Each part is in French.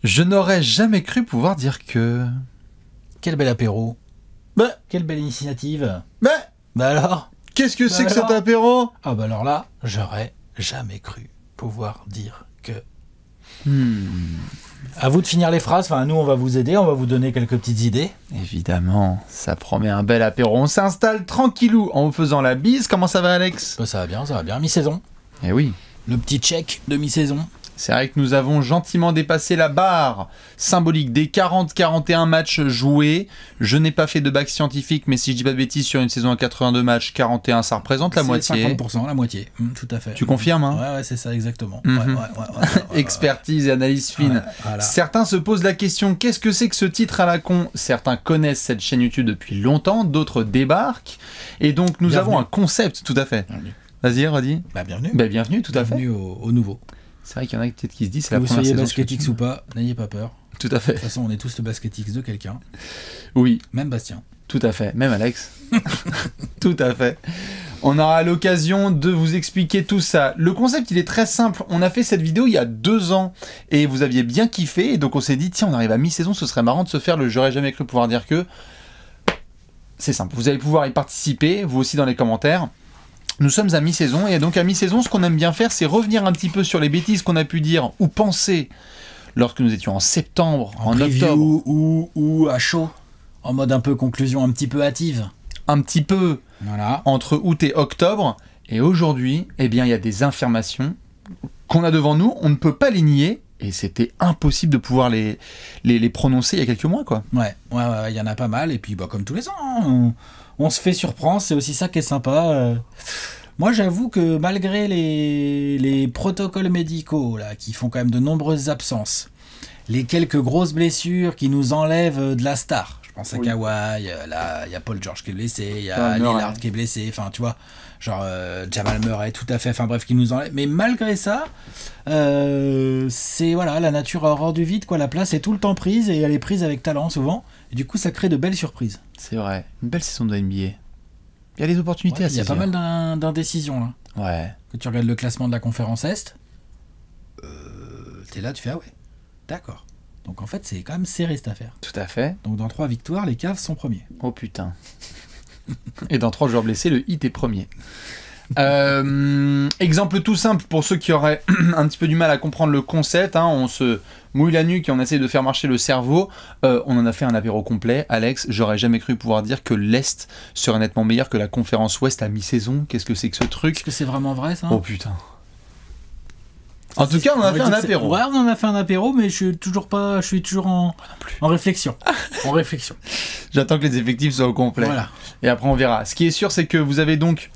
Je n'aurais jamais cru pouvoir dire que... Quel bel apéro. Bah, Quelle belle initiative. bah, Bah alors? qu'est-ce que c'est que alors cet apéro? Ah bah alors là, j'aurais jamais cru pouvoir dire que... À vous de finir les phrases, enfin nous on va vous aider, on va vous donner quelques petites idées. Évidemment, ça promet un bel apéro. On s'installe tranquillou en vous faisant la bise. Comment ça va, Alex? Bah, ça va bien, mi-saison. Eh oui. Le petit check de mi-saison. C'est vrai que nous avons gentiment dépassé la barre symbolique des 40-41 matchs joués. Je n'ai pas fait de bac scientifique, mais si je dis pas de bêtises, sur une saison à 82 matchs, 41, ça représente la moitié. 50%, la moitié, tout à fait. Tu confirmes, hein? Ouais, c'est ça, exactement. Mhm. Ouais. Expertise et analyse fine. Ouais, voilà. Certains se posent la question, qu'est-ce que c'est que ce titre à la con? Certains connaissent cette chaîne YouTube depuis longtemps, d'autres débarquent. Et donc, nous Bienvenue. avons un concept, tout à fait. Bienvenue. Vas-y, redis. Bah, bienvenue. Bienvenue, tout à fait. Bienvenue au nouveau. C'est vrai qu'il y en a peut-être qui se disent, c'est Que la vous première soyez saison. Basket sur X YouTube. ou pas, n'ayez pas peur. Tout à fait. De toute façon, on est tous le Basket X de quelqu'un. Oui, Même Bastien. tout à fait. Même Alex. Tout à fait. On aura l'occasion de vous expliquer tout ça. Le concept, il est très simple. On a fait cette vidéo il y a 2 ans et vous aviez bien kiffé. Et donc on s'est dit, tiens, on arrive à mi-saison, ce serait marrant de se faire le j'aurais jamais cru pouvoir dire que. C'est simple. Vous allez pouvoir y participer, vous aussi dans les commentaires. Nous sommes à mi-saison et donc à mi-saison, ce qu'on aime bien faire, c'est revenir un petit peu sur les bêtises qu'on a pu dire ou penser lorsque nous étions en septembre, en preview octobre, ou à chaud. En mode un peu conclusion un petit peu hâtive. un petit peu Voilà. entre août et octobre. Et aujourd'hui, eh bien, il y a des informations qu'on a devant nous, on ne peut pas les nier. Et c'était impossible de pouvoir les prononcer il y a quelques mois, quoi. Ouais, il y en a pas mal. Et puis, bah, comme tous les ans, hein, on se fait surprendre. C'est aussi ça qui est sympa. Moi, j'avoue que malgré les protocoles médicaux là, qui font quand même de nombreuses absences, les quelques grosses blessures qui nous enlèvent de la star. Je pense à Oui. Kawhi, là, il y a Paul George qui est blessé, il y a Jamal Murray. Lillard qui est blessé, enfin, tu vois, genre Jamal Murray, tout à fait, enfin bref, qui nous enlève. Mais malgré ça, c'est, voilà, la nature a horreur du vide, quoi, la place est tout le temps prise et elle est prise avec talent souvent. Et du coup, ça crée de belles surprises. C'est vrai. Une belle saison de NBA. Il y a des opportunités à Il y a saisir. pas mal d'indécisions, là. Ouais. Quand tu regardes le classement de la conférence Est, t'es là, tu fais, ah ouais, d'accord. Donc en fait, c'est quand même serré cette affaire. Tout à fait. Donc dans 3 victoires, les Cavs sont premiers. Oh putain. Et dans 3 joueurs blessés, le hit est premier. Exemple tout simple pour ceux qui auraient un petit peu du mal à comprendre le concept, hein, on se mouille la nuque et on essaie de faire marcher le cerveau. On en a fait un apéro complet. Alex, j'aurais jamais cru pouvoir dire que l'Est serait nettement meilleur que la conférence Ouest à mi-saison. Qu'est-ce que c'est que ce truc? Est-ce que c'est vraiment vrai ça? Oh putain. En tout cas, on a fait un apéro. Ouais, on en a fait un apéro, mais je suis toujours en réflexion. En réflexion. J'attends que les effectifs soient au complet. Voilà. Et après, on verra. Ce qui est sûr, c'est que vous avez donc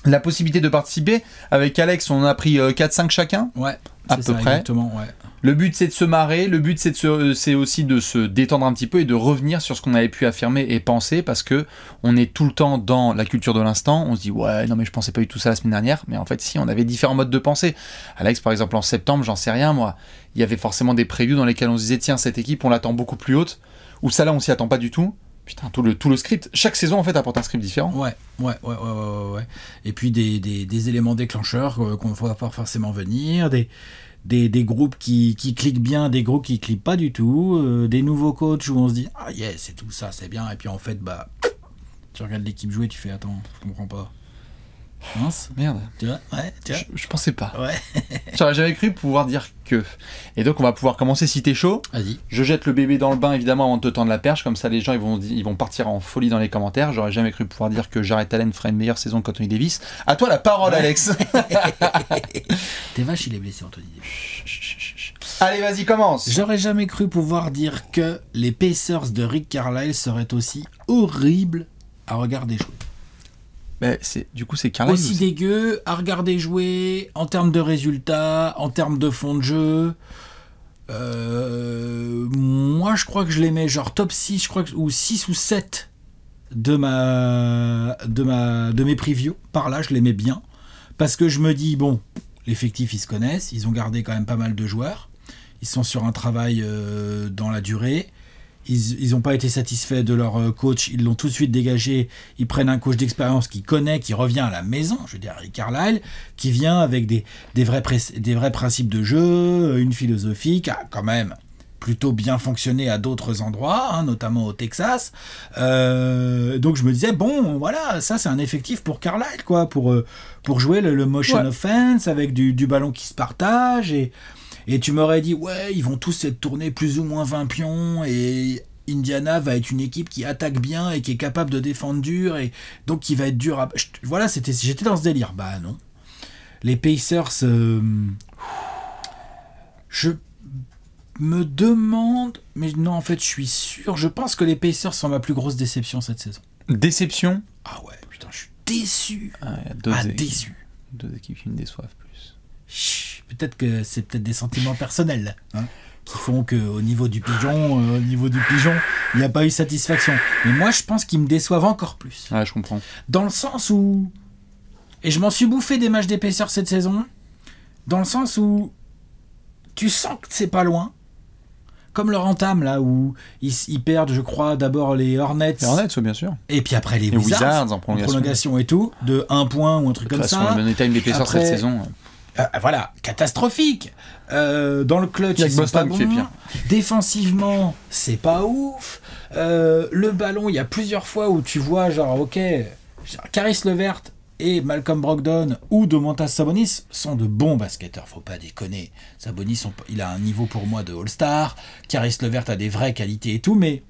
la possibilité de participer. Avec Alex, on a pris 4-5 chacun. Ouais. À c'est peu ça, près. Exactement, ouais. Le but, c'est de se marrer. Le but, c'est aussi de se détendre un petit peu et de revenir sur ce qu'on avait pu affirmer et penser, parce que on est tout le temps dans la culture de l'instant. On se dit, ouais, non, mais je pensais pas du tout ça la semaine dernière. Mais en fait, si, on avait différents modes de pensée. Alex, par exemple, en septembre, j'en sais rien, moi. Il y avait forcément des previews dans lesquels on se disait, tiens, cette équipe, on l'attend beaucoup plus haute. Ou ça, là, on s'y attend pas du tout. Putain, tout le script. Chaque saison, en fait, apporte un script différent. Ouais. Et puis des éléments déclencheurs qu'on ne voit pas forcément venir, des groupes qui cliquent bien, des groupes qui cliquent pas du tout, des nouveaux coachs où on se dit ah yeah, c'est tout ça, c'est bien, et puis en fait bah tu regardes l'équipe jouer, tu fais attends, je comprends pas. Mince, Merde. tu vois, ouais, tu vois. Je pensais pas. Ouais. J'aurais jamais cru pouvoir dire que. Et donc, on va pouvoir commencer si t'es chaud. Vas-y. Je jette le bébé dans le bain, évidemment, avant de te tendre la perche. Comme ça, les gens, ils vont partir en folie dans les commentaires. J'aurais jamais cru pouvoir dire que Jarrett Allen ferait une meilleure saison qu'Anthony Davis. À toi la parole, Ouais. Alex. T'es vache, il est blessé, Anthony. Allez, vas-y, commence. J'aurais jamais cru pouvoir dire que les Pacers de Rick Carlisle seraient aussi horribles à regarder jouer. Mais du coup, c'est Carlisle. Aussi dégueu à regarder jouer en termes de résultats, en termes de fond de jeu. Moi, je crois que je les mets genre top 6, je crois ou 6 ou 7 de mes previews. Par là, je les mets bien. Parce que je me dis, bon, l'effectif, ils se connaissent. Ils ont gardé quand même pas mal de joueurs. Ils sont sur un travail dans la durée. Ils n'ont pas été satisfaits de leur coach, ils l'ont tout de suite dégagé. Ils prennent un coach d'expérience qui connaît, qui revient à la maison, je veux dire Rick Carlisle, qui vient avec des vrais principes de jeu, une philosophie, quand même. plutôt bien fonctionné à d'autres endroits, hein, notamment au Texas. Donc je me disais, bon, voilà, ça c'est un effectif pour Carlisle, quoi, pour jouer le motion offense avec du ballon qui se partage. Et tu m'aurais dit, ouais, ils vont tous être tournés plus ou moins 20 pions et Indiana va être une équipe qui attaque bien et qui est capable de défendre dur et donc qui va être dur à... Voilà, j'étais dans ce délire. Bah non. Les Pacers, je me demande, mais non, en fait, je suis sûr. Je pense que les Pacers sont ma plus grosse déception cette saison. Déception? Ah ouais, putain, je suis déçu. Déçu. Deux équipes qui me déçoivent plus. Chut, peut-être que c'est peut-être des sentiments personnels, hein, qui font qu'au niveau du pigeon, il n'y a pas eu satisfaction. Mais moi, je pense qu'ils me déçoivent encore plus. Ouais, je comprends. Dans le sens où... Et je m'en suis bouffé des matchs des Pacers cette saison, dans le sens où tu sens que c'est pas loin. Comme leur entame, là, où ils perdent, je crois, d'abord les Hornets. Les Hornets, bien sûr. Et puis après les Wizards en prolongation et tout, de 1 point ou un truc comme ça. Le money time des Pacers cette saison. Voilà, catastrophique. Dans le clutch, ils sont pas bons. Défensivement, c'est pas ouf. Le ballon, il y a plusieurs fois où tu vois, genre, ok, Caris LeVert et Malcolm Brogdon ou Domantas Sabonis sont de bons basketteurs, faut pas déconner. Sabonis, il a un niveau pour moi de All-Star. Caris LeVert a des vraies qualités et tout, mais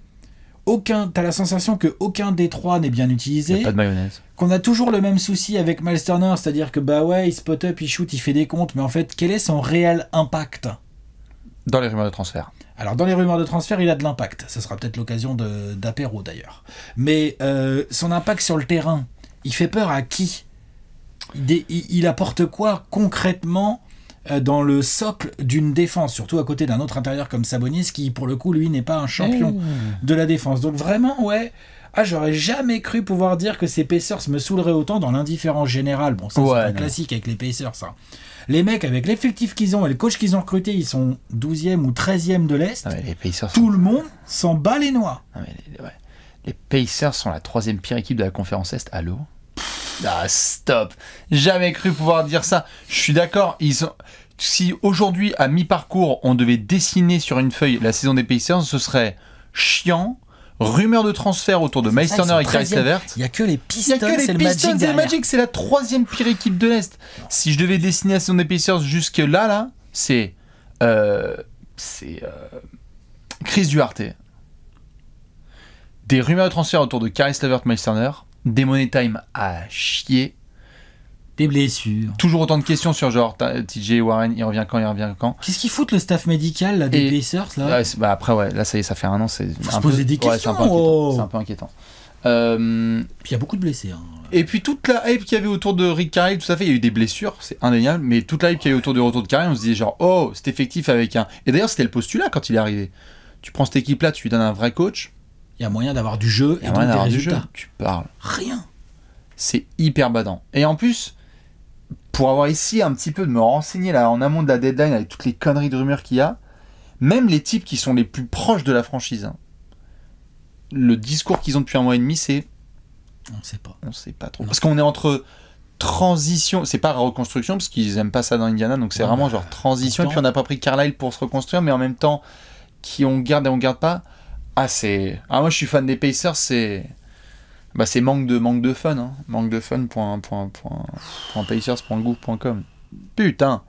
t'as la sensation qu'aucun des trois n'est bien utilisé. Il n'y a pas de mayonnaise. Qu'on a toujours le même souci avec Miles Turner, c'est-à-dire que bah ouais, il spot up, il shoot, il fait des comptes, mais en fait, quel est son réel impact? Dans les rumeurs de transfert. Alors, dans les rumeurs de transfert, il a de l'impact. Ça sera peut-être l'occasion d'apéro, d'ailleurs. Mais son impact sur le terrain, il fait peur à qui? Il apporte quoi concrètement dans le socle d'une défense, surtout à côté d'un autre intérieur comme Sabonis, qui pour le coup, lui, n'est pas un champion de la défense. Donc vraiment, ouais, j'aurais jamais cru pouvoir dire que ces Pacers me saouleraient autant dans l'indifférence générale. Bon, ça c'est un classique avec les Pacers, ça. Les mecs, avec l'effectif qu'ils ont et le coach qu'ils ont recruté, ils sont 12e ou 13e de l'Est. Les Pacers tout le monde s'en bat les noix. Les Pacers sont la 3e pire équipe de la conférence Est. Allô? Stop. Jamais cru pouvoir dire ça. Je suis d'accord. Si aujourd'hui, à mi-parcours, on devait dessiner sur une feuille la saison des Pacers, ce serait chiant. Rumeur de transfert autour de Miles Turner et Caris LeVert. Il n'y a que les Pistons et le Magic. C'est la 3e pire équipe de l'Est. Si je devais dessiner la saison des Pacers jusque là, c'est Chris Duarte. Des rumeurs de transfert autour de Caris LeVert, Miles Turner. Des money time à chier. Des blessures. Toujours autant de questions sur genre TJ Warren, il revient quand? Qu'est-ce qu'ils foutent le staff médical là, des Pacers là? Après là ça y est, ça fait un an, c'est faut se poser des questions. C'est un peu inquiétant. Puis il y a beaucoup de blessés. Hein. Et puis toute la hype qu'il y avait autour de Rick Carlisle, tout ça fait, il y a eu des blessures, c'est indéniable, mais toute la hype qu'il y a eu autour du retour de Carlisle, on se disait genre c'est effectif avec un. Et d'ailleurs c'était le postulat quand il est arrivé. Tu prends cette équipe là, tu lui donnes un vrai coach. Il y a moyen d'avoir du jeu et donc des résultats. Tu parles. Rien. C'est hyper badant. Et en plus, pour avoir essayé un petit peu de me renseigner là en amont de la deadline avec toutes les conneries de rumeurs qu'il y a, même les types qui sont les plus proches de la franchise, le discours qu'ils ont depuis 1 mois et demi, c'est on sait pas trop. Parce qu'on est entre transition, c'est pas reconstruction parce qu'ils aiment pas ça dans Indiana, donc c'est vraiment genre transition. Et puis on n'a pas pris Carlisle pour se reconstruire, mais en même temps, qui on garde et on garde pas. Moi je suis fan des Pacers, c'est manque de fun, hein. Manque de fun .pacers.gouv.com. Putain.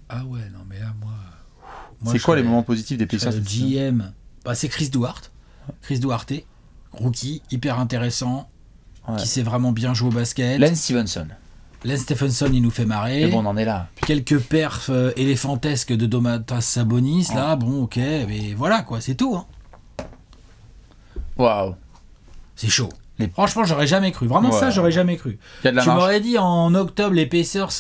Ah ouais, non mais là moi c'est quoi les moments positifs des Pacers? Le GM, c'est Chris Duarte, rookie, hyper intéressant, qui sait vraiment bien jouer au basket. Lance Stephenson, il nous fait marrer. Mais bon, on en est là. Quelques perfs éléphantesques de Domantas Sabonis, là, bon, ok, mais voilà, quoi, c'est tout. Hein. Waouh. C'est chaud. Franchement, j'aurais jamais cru. Vraiment, ça, j'aurais jamais cru. Tu m'aurais dit en octobre, les Pacers,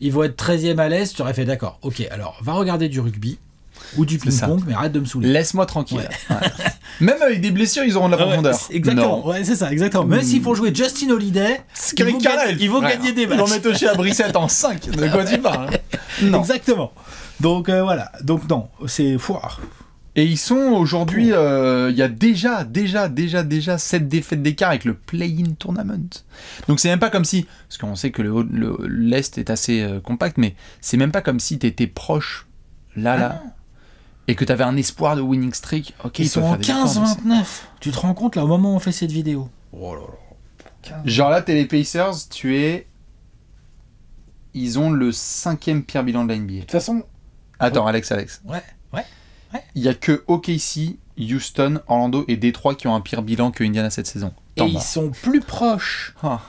ils vont être 13e à l'Est, tu aurais fait d'accord. Ok, alors, va regarder du rugby ou du ping-pong, mais arrête de me saouler. Laisse-moi tranquille. Ouais. Même avec des blessures, ils auront de la profondeur. Exactement. Ouais, c'est ça, exactement. Même s'ils font jouer Justin Holiday, ils vont gagner des matchs. Ils vont mettre chez à Brissette en 5. De quoi tu parles? Non. Exactement. Donc voilà. Donc non, c'est foire. Et ils sont aujourd'hui, il y a déjà 7 défaites d'écart avec le play-in tournament. Donc c'est même pas comme si, parce qu'on sait que l'Est est assez compact, mais c'est même pas comme si t'étais proche là. et que t'avais un espoir de winning streak, ok, Ils peuvent sont en faire des victoires, mais 15-29. Tu te rends compte là au moment où on fait cette vidéo? Oh là là. genre là, t'es les Pacers, ils ont le 5e pire bilan de la NBA. De toute façon, Attends, Alex. ouais. Il y a que OKC, Houston, Orlando et Détroit qui ont un pire bilan que Indiana cette saison. Et ils sont plus proches. Ah.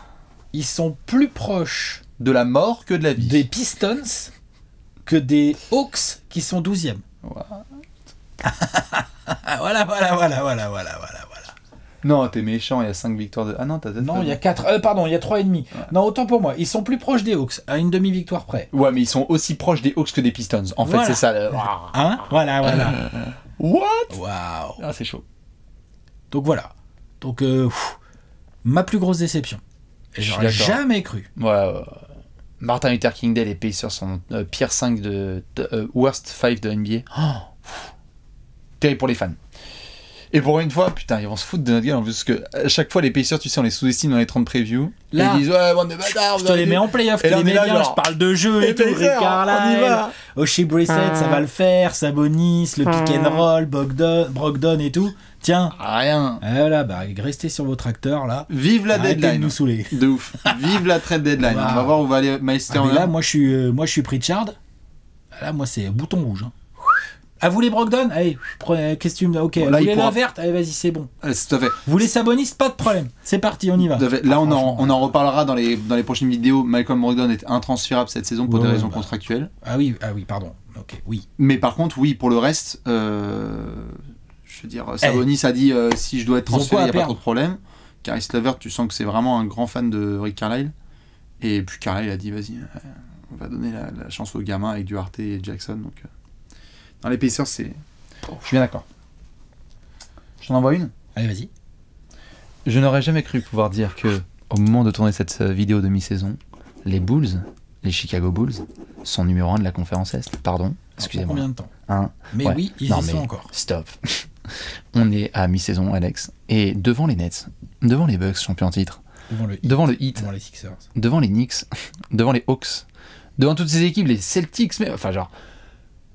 Ils sont plus proches De la mort que de la vie. des Pistons que des Hawks qui sont 12e. Voilà. Non, t'es méchant, il y a 5 victoires de... Ah non, t'as... Non, il y a 4. Pardon, il y a 3,5. Ouais. Non, autant pour moi. Ils sont plus proches des Hawks, à une demi-victoire près. Ouais, mais ils sont aussi proches des Hawks que des Pistons. En fait, c'est ça. Hein? Voilà. What? Waouh. Ah, c'est chaud. Donc voilà. Donc, ma plus grosse déception. Et j'aurais jamais cru. Ouais. Martin Luther King Day, les Pacers sont pire 5 worst 5 de NBA. Terrible pour les fans. Et pour une fois, putain, ils vont se foutre de notre gueule en plus, parce que à chaque fois, les Pacers, tu sais, on les sous-estime dans les 30 previews. Là, et ils disent, ouais, bande de bâtards. Je te les mets en playoff, tu les mets bien, je parle de jeu et tout. Rick Carlisle, Oshie Brissett, ça va le faire, Sabonis, le pick and roll, Brogdon et tout. Tiens. Rien. Voilà, bah, restez sur vos tracteurs, là. Vive la deadline. De nous saouler. De ouf. Vive la trade deadline. Wow. On va voir où va aller Miles Turner. Là, moi, je suis Pritchard. Là, moi, c'est bouton rouge. Hein. Ah, vous voulez Brogdon? Allez, question. Ok. Là, vous voulez la verte? Allez, vas-y, c'est bon. Tout à fait. Vous voulez Sabonis? Pas de problème. C'est parti, on y va. Là, on en reparlera dans les prochaines vidéos. Malcolm Brogdon est intransférable cette saison pour des raisons contractuelles. Ah oui, pardon. Ok, oui. Mais par contre, oui, pour le reste, je veux dire, Sabonis a dit si je dois être transféré, il n'y a pas trop de problème. Caris LeVert, tu sens que c'est vraiment un grand fan de Rick Carlisle. Et puis Carlisle a dit vas-y, on va donner la chance aux gamins avec Duarte et Jackson. Donc, dans les Pacers, c'est. Je suis bien d'accord. Je t'en envoie une? Allez, vas-y. Je n'aurais jamais cru pouvoir dire que, au moment de tourner cette vidéo de mi-saison, les Bulls, les Chicago Bulls, sont numéro 1 de la conférence Est. Pardon, excusez-moi. Combien de temps? Mais ouais. Oui, ils y sont encore. Stop. On est à mi-saison, Alex, et devant les Nets, devant les Bucks, champions en titre, devant le Heat, devant les Sixers, devant les Knicks, devant les Hawks, devant toutes ces équipes, les Celtics, mais enfin genre,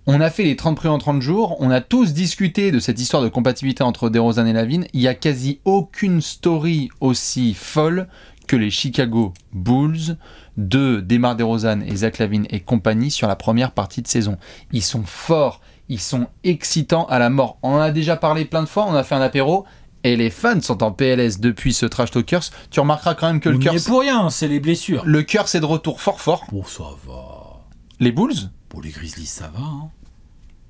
on a fait les 30 premiers en 30 jours, on a tous discuté de cette histoire de compatibilité entre DeRozan et Lavin, il n'y a quasi aucune story aussi folle que les Chicago Bulls de DeMar DeRozan et Zach Lavin et compagnie sur la première partie de saison. Ils sont forts, ils sont excitants à la mort. On en a déjà parlé plein de fois, on a fait un apéro, et les fans sont en PLS depuis ce Trash Talkers. Tu remarqueras quand même que le cœur... Mais pour rien, c'est les blessures. Le cœur, c'est de retour fort. Oh, ça va. Les Bulls? Pour les Grizzlies, ça va. Hein.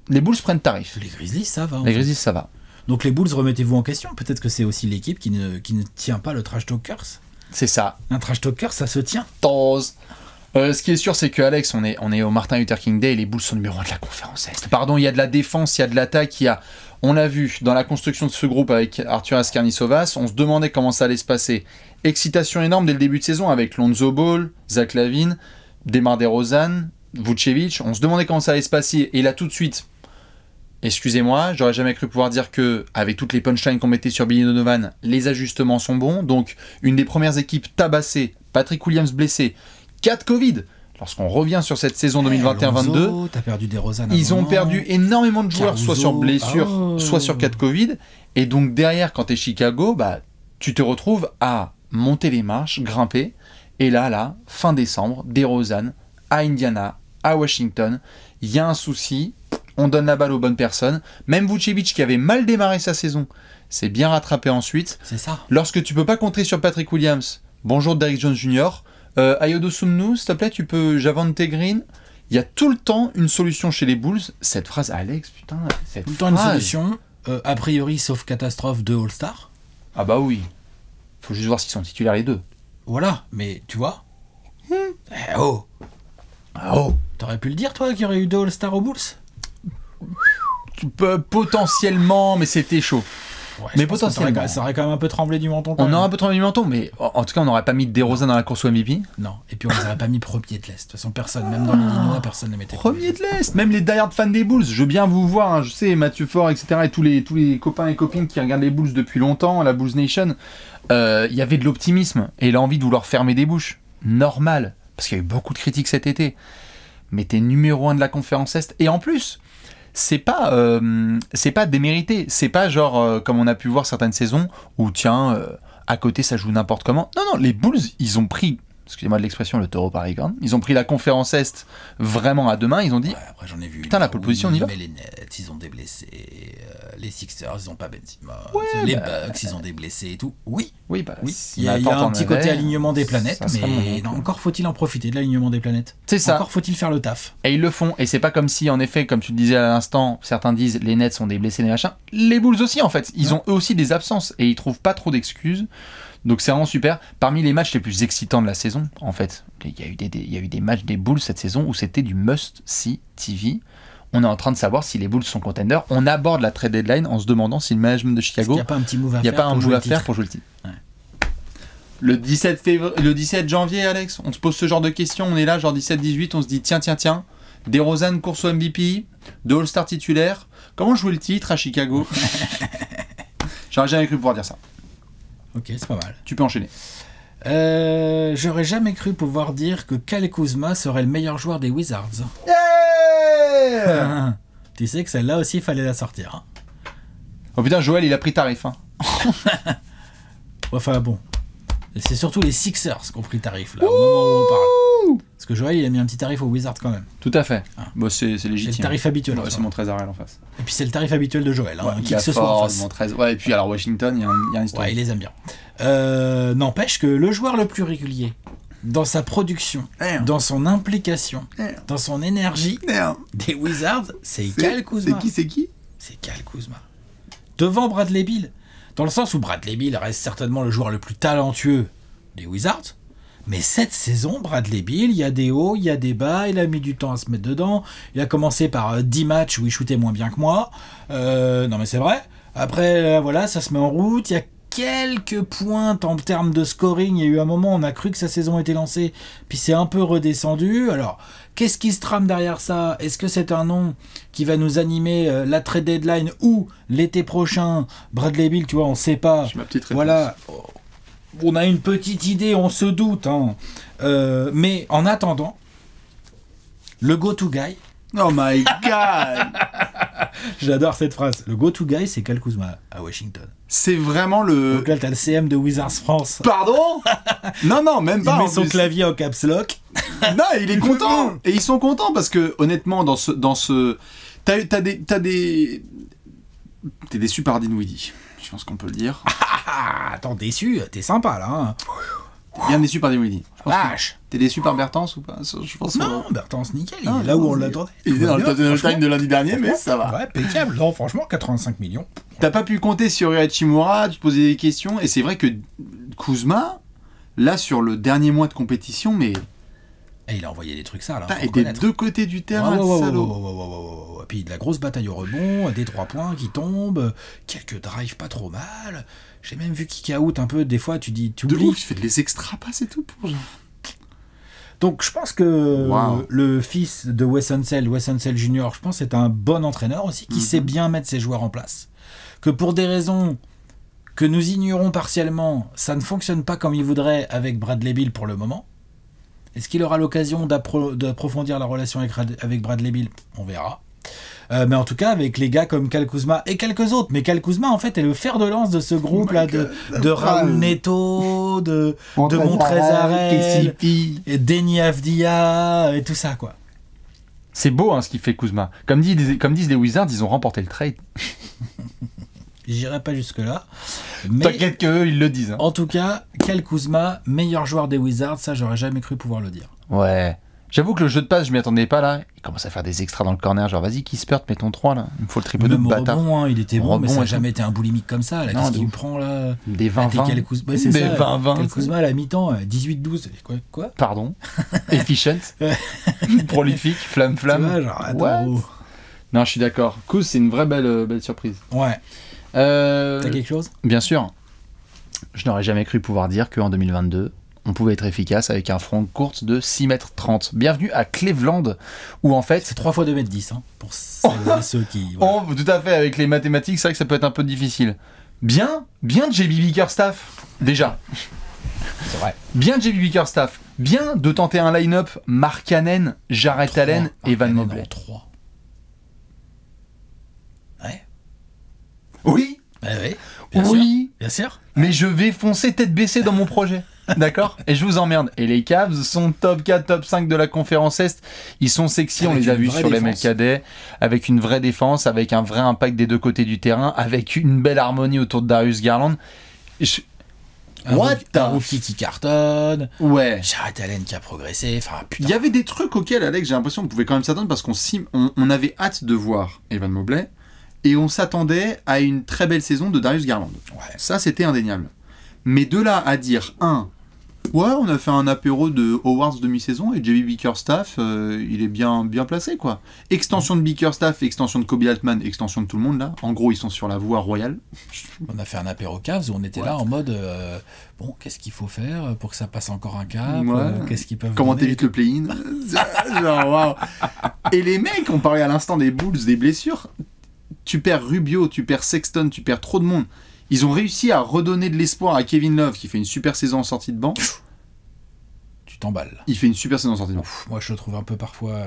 Les Bulls prennent tarif. Les Grizzlies, ça va. Les Grizzlies, ça va. Donc les Bulls, remettez-vous en question. Peut-être que c'est aussi l'équipe qui ne tient pas le Trash Talkers. C'est ça. Un Trash Talker, ça se tient. Ce qui est sûr, c'est que Alex, on est au Martin Luther King Day et les Bulls sont numéro 1 de la conférence Est. Pardon, il y a de la défense, il y a de l'attaque, on l'a vu dans la construction de ce groupe avec Arturas Karnisovas, on se demandait comment ça allait se passer. Excitation énorme dès le début de saison avec Lonzo Ball, Zach Lavin, DeMar DeRozan, Vucevic. On se demandait comment ça allait se passer et là tout de suite, excusez-moi, j'aurais jamais cru pouvoir dire que avec toutes les punchlines qu'on mettait sur Billy Donovan, les ajustements sont bons. Donc une des premières équipes tabassées, Patrick Williams blessé, 4 Covid. Lorsqu'on revient sur cette saison 2021-22, t'as perdu DeRozan. Ils ont perdu énormément de joueurs, soit sur blessure, soit sur 4 Covid. Et donc derrière, quand t'es Chicago, bah, tu te retrouves à monter les marches, grimper. Et là, fin décembre, DeRozan à Indiana, à Washington, il y a un souci, on donne la balle aux bonnes personnes. Même Vucevic qui avait mal démarré sa saison, s'est bien rattrapé ensuite. C'est ça. Lorsque tu peux pas compter sur Patrick Williams, bonjour Derrick Jones Jr., Ayodo Sumnu, s'il te plaît, tu peux Javante Green. Il y a tout le temps une solution chez les Bulls. Cette phrase, Alex, putain, cette tout le temps une solution, a priori, sauf catastrophe de All-Star. Ah bah oui. Faut juste voir s'ils sont titulaires les deux. Voilà, mais tu vois. T'aurais pu le dire, toi, qu'il y aurait eu 2 All-Star aux Bulls? Potentiellement, mais c'était chaud. Ouais, mais potentiellement. Ça aurait quand même un peu tremblé du menton. On aurait un peu tremblé du menton, mais en tout cas, on n'aurait pas mis DeRozan dans la course au MVP. Non, et puis on les aurait pas mis premier de l'Est. De toute façon, personne, même dans l'Illinois, personne ne les mettait premier de l'Est. Même les die-hard fans des Bulls. Je veux bien vous voir, hein, je sais, Mathieu Fort, etc. et tous les copains et copines qui regardent les Bulls depuis longtemps, la Bulls Nation. Il y avait de l'optimisme et l'envie de vouloir fermer des bouches. Normal, parce qu'il y a eu beaucoup de critiques cet été. Mais t'es numéro 1 de la conférence Est. Et en plus, c'est pas démérité. C'est pas genre comme on a pu voir certaines saisons où tiens, à côté ça joue n'importe comment. Non, les Bulls, ils ont pris, excusez-moi de l'expression, le taureau par les cornes. Ils ont pris la conférence Est vraiment à deux mains. Ils ont dit, Ouais, après j'en ai vu. putain, la pole position, on y va. Mais les Nets, ils ont des blessés. Les Sixers, ils ont pas Benzema. Ouais, les Bucks, ils ont des blessés et tout. Oui. oui, Il y a un petit côté alignement des planètes, ça serait mais mon non, encore faut-il en profiter de l'alignement des planètes. C'est ça. Encore faut-il faire le taf. Et ils le font. Et c'est pas comme si, en effet, comme tu le disais à l'instant, certains disent les Nets sont des blessés, des machins. Les Bulls aussi, en fait. Ils ont eux aussi des absences et ils trouvent pas trop d'excuses. Donc c'est vraiment super. Parmi les matchs les plus excitants de la saison, en fait, il y a eu des matchs des Bulls cette saison où c'était du must-see TV. On est en train de savoir si les Bulls sont contenders. On aborde la trade deadline en se demandant si le management de Chicago... Il n'y a pas un petit move à Il n'y a faire pas un move à faire pour jouer le titre. Ouais. Le 17 janvier, Alex, on se pose ce genre de questions. On est là, genre 17-18, on se dit tiens, DeRozan, course au MVP, de All-Star titulaire. Comment jouer le titre à Chicago? J'aurais jamais cru pouvoir dire ça. Ok, c'est pas mal. Tu peux enchaîner. J'aurais jamais cru pouvoir dire que Kyle Kuzma serait le meilleur joueur des Wizards. Tu sais que celle-là aussi, il fallait la sortir. Hein. Oh putain, Joël, il a pris tarif. Hein. Enfin bon. C'est surtout les Sixers qui ont pris tarif, là, au moment où on parle. Parce que Joël, il a mis un petit tarif aux Wizards quand même. Tout à fait. Ah. Bon, c'est légitime. C'est le tarif habituel. Ouais, c'est mon trésorier en face. Et puis c'est le tarif habituel de Joël, hein, Ouais, qui que ce soit en face. Mon 13. Ouais, et puis alors Washington, il y a une histoire. Ouais, il les aime bien. N'empêche que le joueur le plus régulier, dans sa production, dans son implication, dans son énergie, des Wizards, c'est Kyle Kuzma. C'est qui C'est Kyle Kuzma. Devant Bradley Beal. Dans le sens où Bradley Beal reste certainement le joueur le plus talentueux des Wizards. Mais cette saison, Bradley Beal, il y a des hauts, il y a des bas, il a mis du temps à se mettre dedans. Il a commencé par 10 matchs où il shootait moins bien que moi. Non mais c'est vrai. Après, voilà, ça se met en route. Il y a quelques pointes en termes de scoring. Il y a eu un moment où on a cru que sa saison était lancée, puis c'est un peu redescendu. Alors, qu'est-ce qui se trame derrière ça? Est-ce que c'est un nom qui va nous animer la trade deadline ou l'été prochain? Bradley Beal, tu vois, on sait pas. J'ai ma petite réponse. Voilà. On a une petite idée, on se doute. Hein. Mais en attendant, le go-to guy... Oh my God. J'adore cette phrase. Le go-to guy, c'est Kyle Kuzma à Washington. C'est vraiment le... Donc là, t'as le CM de Wizards France. Pardon? Non, même pas. Il met en son plus. clavier en caps lock. Non, il est content. Et ils sont contents parce que, honnêtement, dans ce... T'as des déçu par Dinwiddie. Je pense qu'on peut le dire. Ah, attends, déçu, t'es sympa là. Hein. Bien déçu par Dinwiddie. Vache. T'es déçu par Bertens ou pas? Je pense Non, Bertens, nickel. Il Non, est là où non, on l'attendait. Il était dans le Tottenham Time de lundi dernier, mais ça va. Ouais, impeccable. Non, franchement, 85 millions. T'as pas pu compter sur Rui Hachimura, tu te posais des questions, et c'est vrai que Kuzma, là, sur le dernier mois de compétition, mais... Et il a envoyé des trucs ça, là. Et des deux côtés du terrain, le salaud. Et puis de la grosse bataille au rebond, des 3 points qui tombent, quelques drives pas trop mal. J'ai même vu kick out un peu, des fois tu dis, tu De oublies. ouf, tu fais des extra passes et tout pour genre. Donc je pense que Wow. le fils de Wes Unseld Jr., je pense c'est un bon entraîneur aussi, qui sait bien mettre ses joueurs en place. Que pour des raisons que nous ignorons partiellement, ça ne fonctionne pas comme il voudrait avec Bradley Beal pour le moment. Est-ce qu'il aura l'occasion d'approfondir la relation avec Bradley Beal? On verra. Mais en tout cas, avec les gars comme Kyle Kuzma et quelques autres. Mais Kyle Kuzma, en fait, est le fer de lance de ce groupe-là, de Raoul Neto, de Montrezarel, et Deni Avdija, et tout ça, quoi. C'est beau hein, ce qu'il fait Kuzma. Comme disent les Wizards, ils ont remporté le trade. J'irai pas jusque-là. Mais T'inquiète qu'eux, ils le disent. Hein. en tout cas, Kyle Kuzma, meilleur joueur des Wizards, ça, j'aurais jamais cru pouvoir le dire. Ouais. J'avoue que le jeu de passe, je m'y attendais pas là. Il commence à faire des extras dans le corner, genre vas-y, Kispert, mets ton 3 là. Il me faut le triple de Même au bâtard. rebond, hein, il était bon, mais ça Rebond n'a et jamais été un boulimique comme ça. Là. Non, Qu'est-ce de qu'il ouf. prend là? Des 20-20. Kyle Kuzma, ouais, c'est Des ça. 20-20. Kyle Kuzma à la mi-temps, 18-12. Quoi? Pardon. Efficient. Prolifique. Tu Flamme. vois, genre, attends, What? oh. Non, je suis d'accord. Kuz, c'est une vraie belle surprise. Ouais. T'as quelque chose? Bien sûr. Je n'aurais jamais cru pouvoir dire qu'en 2022, on pouvait être efficace avec un front courte de 6,30 m. Bienvenue à Cleveland, où en fait... C'est 3 fois 2,10 m, hein, pour celles et ceux qui... Voilà. Tout à fait, avec les mathématiques, c'est vrai que ça peut être un peu difficile. Bien JB Bickerstaff, déjà. C'est vrai. Bien JB Bickerstaff. Bien de tenter un line-up Markkanen, Jarrett Allen et Van Mobley. 3. Oui, Oui, bien sûr. oui, Bien sûr. mais je vais foncer tête baissée dans mon projet. D'accord. Et je vous emmerde. Et les Cavs sont top 4, top 5 de la conférence Est. Ils sont sexy, on Avec les a une vus vraie sur les défense. MLKD, avec une vraie défense, avec un vrai impact des deux côtés du terrain, avec une belle harmonie autour de Darius Garland. What the Un rookie qui cartonne. Ouais. Jarrett Allen qui a progressé. Enfin, Il putain. y avait des trucs auxquels, Alex, j'ai l'impression qu'on pouvait quand même s'attendre parce on avait hâte de voir Evan Mobley et on s'attendait à une très belle saison de Darius Garland. Ouais. Ça, c'était indéniable. Mais de là à dire, ouais, on a fait un apéro de Howard's demi-saison et JB Bickerstaff, il est bien placé, quoi. Extension de Bickerstaff, extension de Kobe Altman, extension de tout le monde, là. En gros, ils sont sur la voie royale. On a fait un apéro Cavs où on était là en mode bon, qu'est-ce qu'il faut faire pour que ça passe encore un cap Ouais. Qu'est-ce qu'ils peuvent Comment donner t'évites le play-in. Genre, waouh. Et les mecs, on parlait à l'instant des Bulls, des blessures. Tu perds Rubio, tu perds Sexton, tu perds trop de monde. Ils ont réussi à redonner de l'espoir à Kevin Love, qui fait une super saison en sortie de banc. Tu t'emballes. Il fait une super saison en sortie de banc. Moi, je le trouve un peu parfois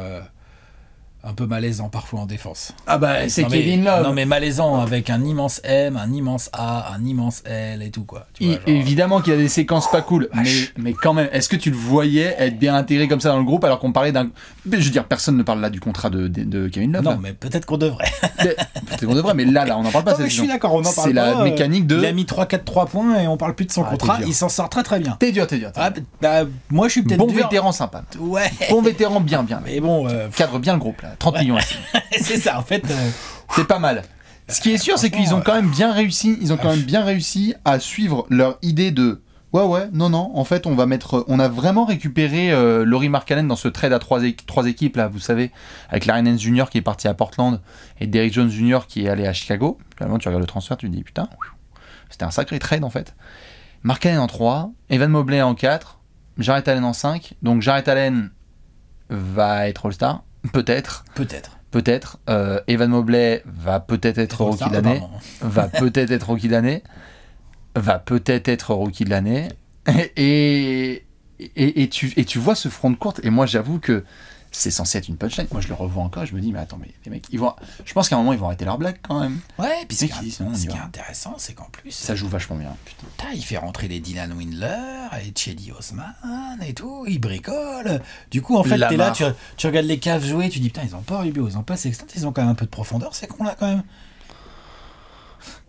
un peu malaisant parfois en défense. Ah bah, c'est Non, mais- Kevin Love. Non mais malaisant avec un immense M, un immense A, un immense L et tout quoi. Tu vois, genre, Évidemment qu'il y a des séquences pas cool, mais quand même, est-ce que tu le voyais être bien intégré comme ça dans le groupe alors qu'on parlait d'un... Je veux dire, personne ne parle là du contrat de Kevin Love. non là. mais peut-être qu'on devrait. Peut-être qu'on devrait, mais là, on n'en parle pas. Non, mais cette je suis saison. d'accord, on en parle C'est pas. la mécanique de... Il a mis 3-4-3 points et on parle plus de son Ah, contrat, t'es dur. il s'en sort très très bien. T'es dur. Ah, bah, moi je suis peut-être Bon dur. vétéran sympa. Ouais. Bon vétéran bien. Mais bon, Cadre bien le groupe là. 30 millions. c'est ça en fait. C'est pas mal. Ce qui est sûr, c'est qu'ils ont quand même bien réussi. Ils ont quand même bien réussi à suivre leur idée de. Ouais, non. En fait, on a vraiment récupéré Lauri Markkanen dans ce trade à trois équipes là, vous savez, avec Larry Nance Jr. qui est parti à Portland et Derrick Jones Jr. qui est allé à Chicago. Finalement, tu regardes le transfert, tu te dis putain, c'était un sacré trade en fait. Markkanen en 3, Evan Mobley en 4, Jarrett Allen en 5. Donc Jarrett Allen va être All-Star, peut-être. Evan Mobley va peut-être être rookie de l'année. Va peut-être être rookie de l'année. Et tu vois ce front de courte. Et moi, j'avoue que c'est censé être une punchline. Moi, je le revois encore. Je me dis, mais attends, mais les mecs, je pense qu'à un moment, ils vont arrêter leur blague quand même. Ouais, puis ce Les mecs, ils disent, non, on y qui est va. intéressant, c'est qu'en plus, Ça joue vachement bien. Putain. putain, il fait rentrer les Dylan Windler et Cedi Osman et tout, il bricole. Du coup, en fait, t'es là, Lamar. tu regardes les Cavs jouer, tu dis putain, ils ont pas Rubio, ils ont pas Sexton, ils ont quand même un peu de profondeur, ces cons-là quand même.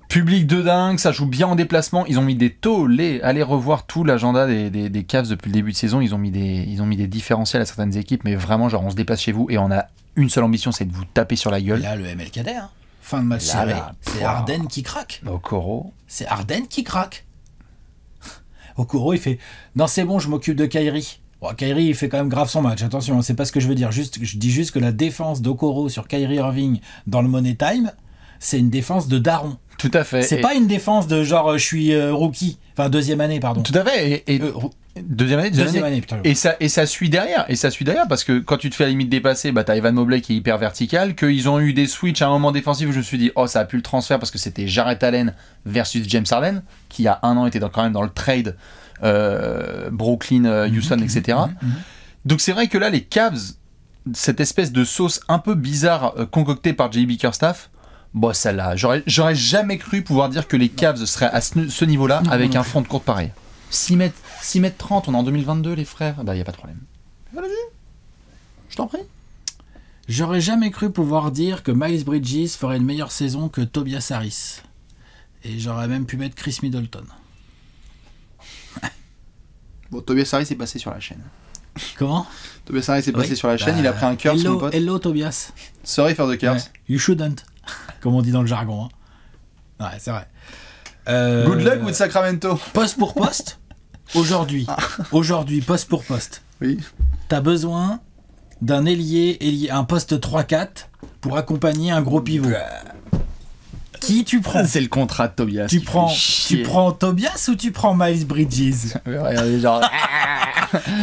Public de dingue, ça joue bien en déplacement. Ils ont mis des tollés. Allez revoir tout l'agenda des Cavs depuis le début de saison. Ils ont mis des différentiels à certaines équipes, mais vraiment, genre, on se déplace chez vous et on a une seule ambition, c'est de vous taper sur la Et gueule. là, le MLKD, hein. Fin de match Là, serré, là, c'est wow. Harden qui craque. Okoro. C'est Harden qui craque. Okoro, il fait non, c'est bon, je m'occupe de Kyrie. Bon, Kyrie, il fait quand même grave son match. Attention, c'est pas ce que je veux dire. Je dis juste que la défense d'Okoro sur Kyrie Irving dans le Money Time, c'est une défense de daron. Tout à fait. C'est pas une défense de genre je suis rookie, enfin deuxième année, pardon. Tout à fait. Et deuxième année. Putain. Et ça suit derrière. Parce que quand tu te fais à la limite dépasser, bah t'as Evan Mobley qui est hyper vertical. Qu'ils ont eu des switches à un moment défensif où je me suis dit, oh, ça a pu le transfert parce que c'était Jarrett Allen versus James Harden, qui il y a un an était quand même dans le trade Brooklyn, Houston, etc. Donc c'est vrai que là, les Cavs, cette espèce de sauce un peu bizarre concoctée par J.B. Bickerstaff, bon, celle-là, j'aurais jamais cru pouvoir dire que les Cavs seraient à ce niveau-là avec un front de courte pareil. 6 mètres 30, on est en 2022, les frères. Bah, y a pas de problème. Vas-y, je t'en prie. J'aurais jamais cru pouvoir dire que Miles Bridges ferait une meilleure saison que Tobias Harris. Et j'aurais même pu mettre Chris Middleton. Bon, Tobias Harris est passé sur la chaîne. Comment? Tobias Harris est passé Oui. sur la chaîne, il a pris un curse, mon pote. Hello Tobias. Sorry for the curse. Ouais. You shouldn't. Comme on dit dans le jargon. Hein. Ouais, c'est vrai. Good luck with Sacramento. Poste pour poste. Aujourd'hui, poste pour poste. Oui. T'as besoin d'un ailier, un poste 3-4 pour accompagner un gros pivot. Qui tu prends? C'est le contrat de Tobias. Tu prends Tobias ou tu prends Miles Bridges? Regardez, genre...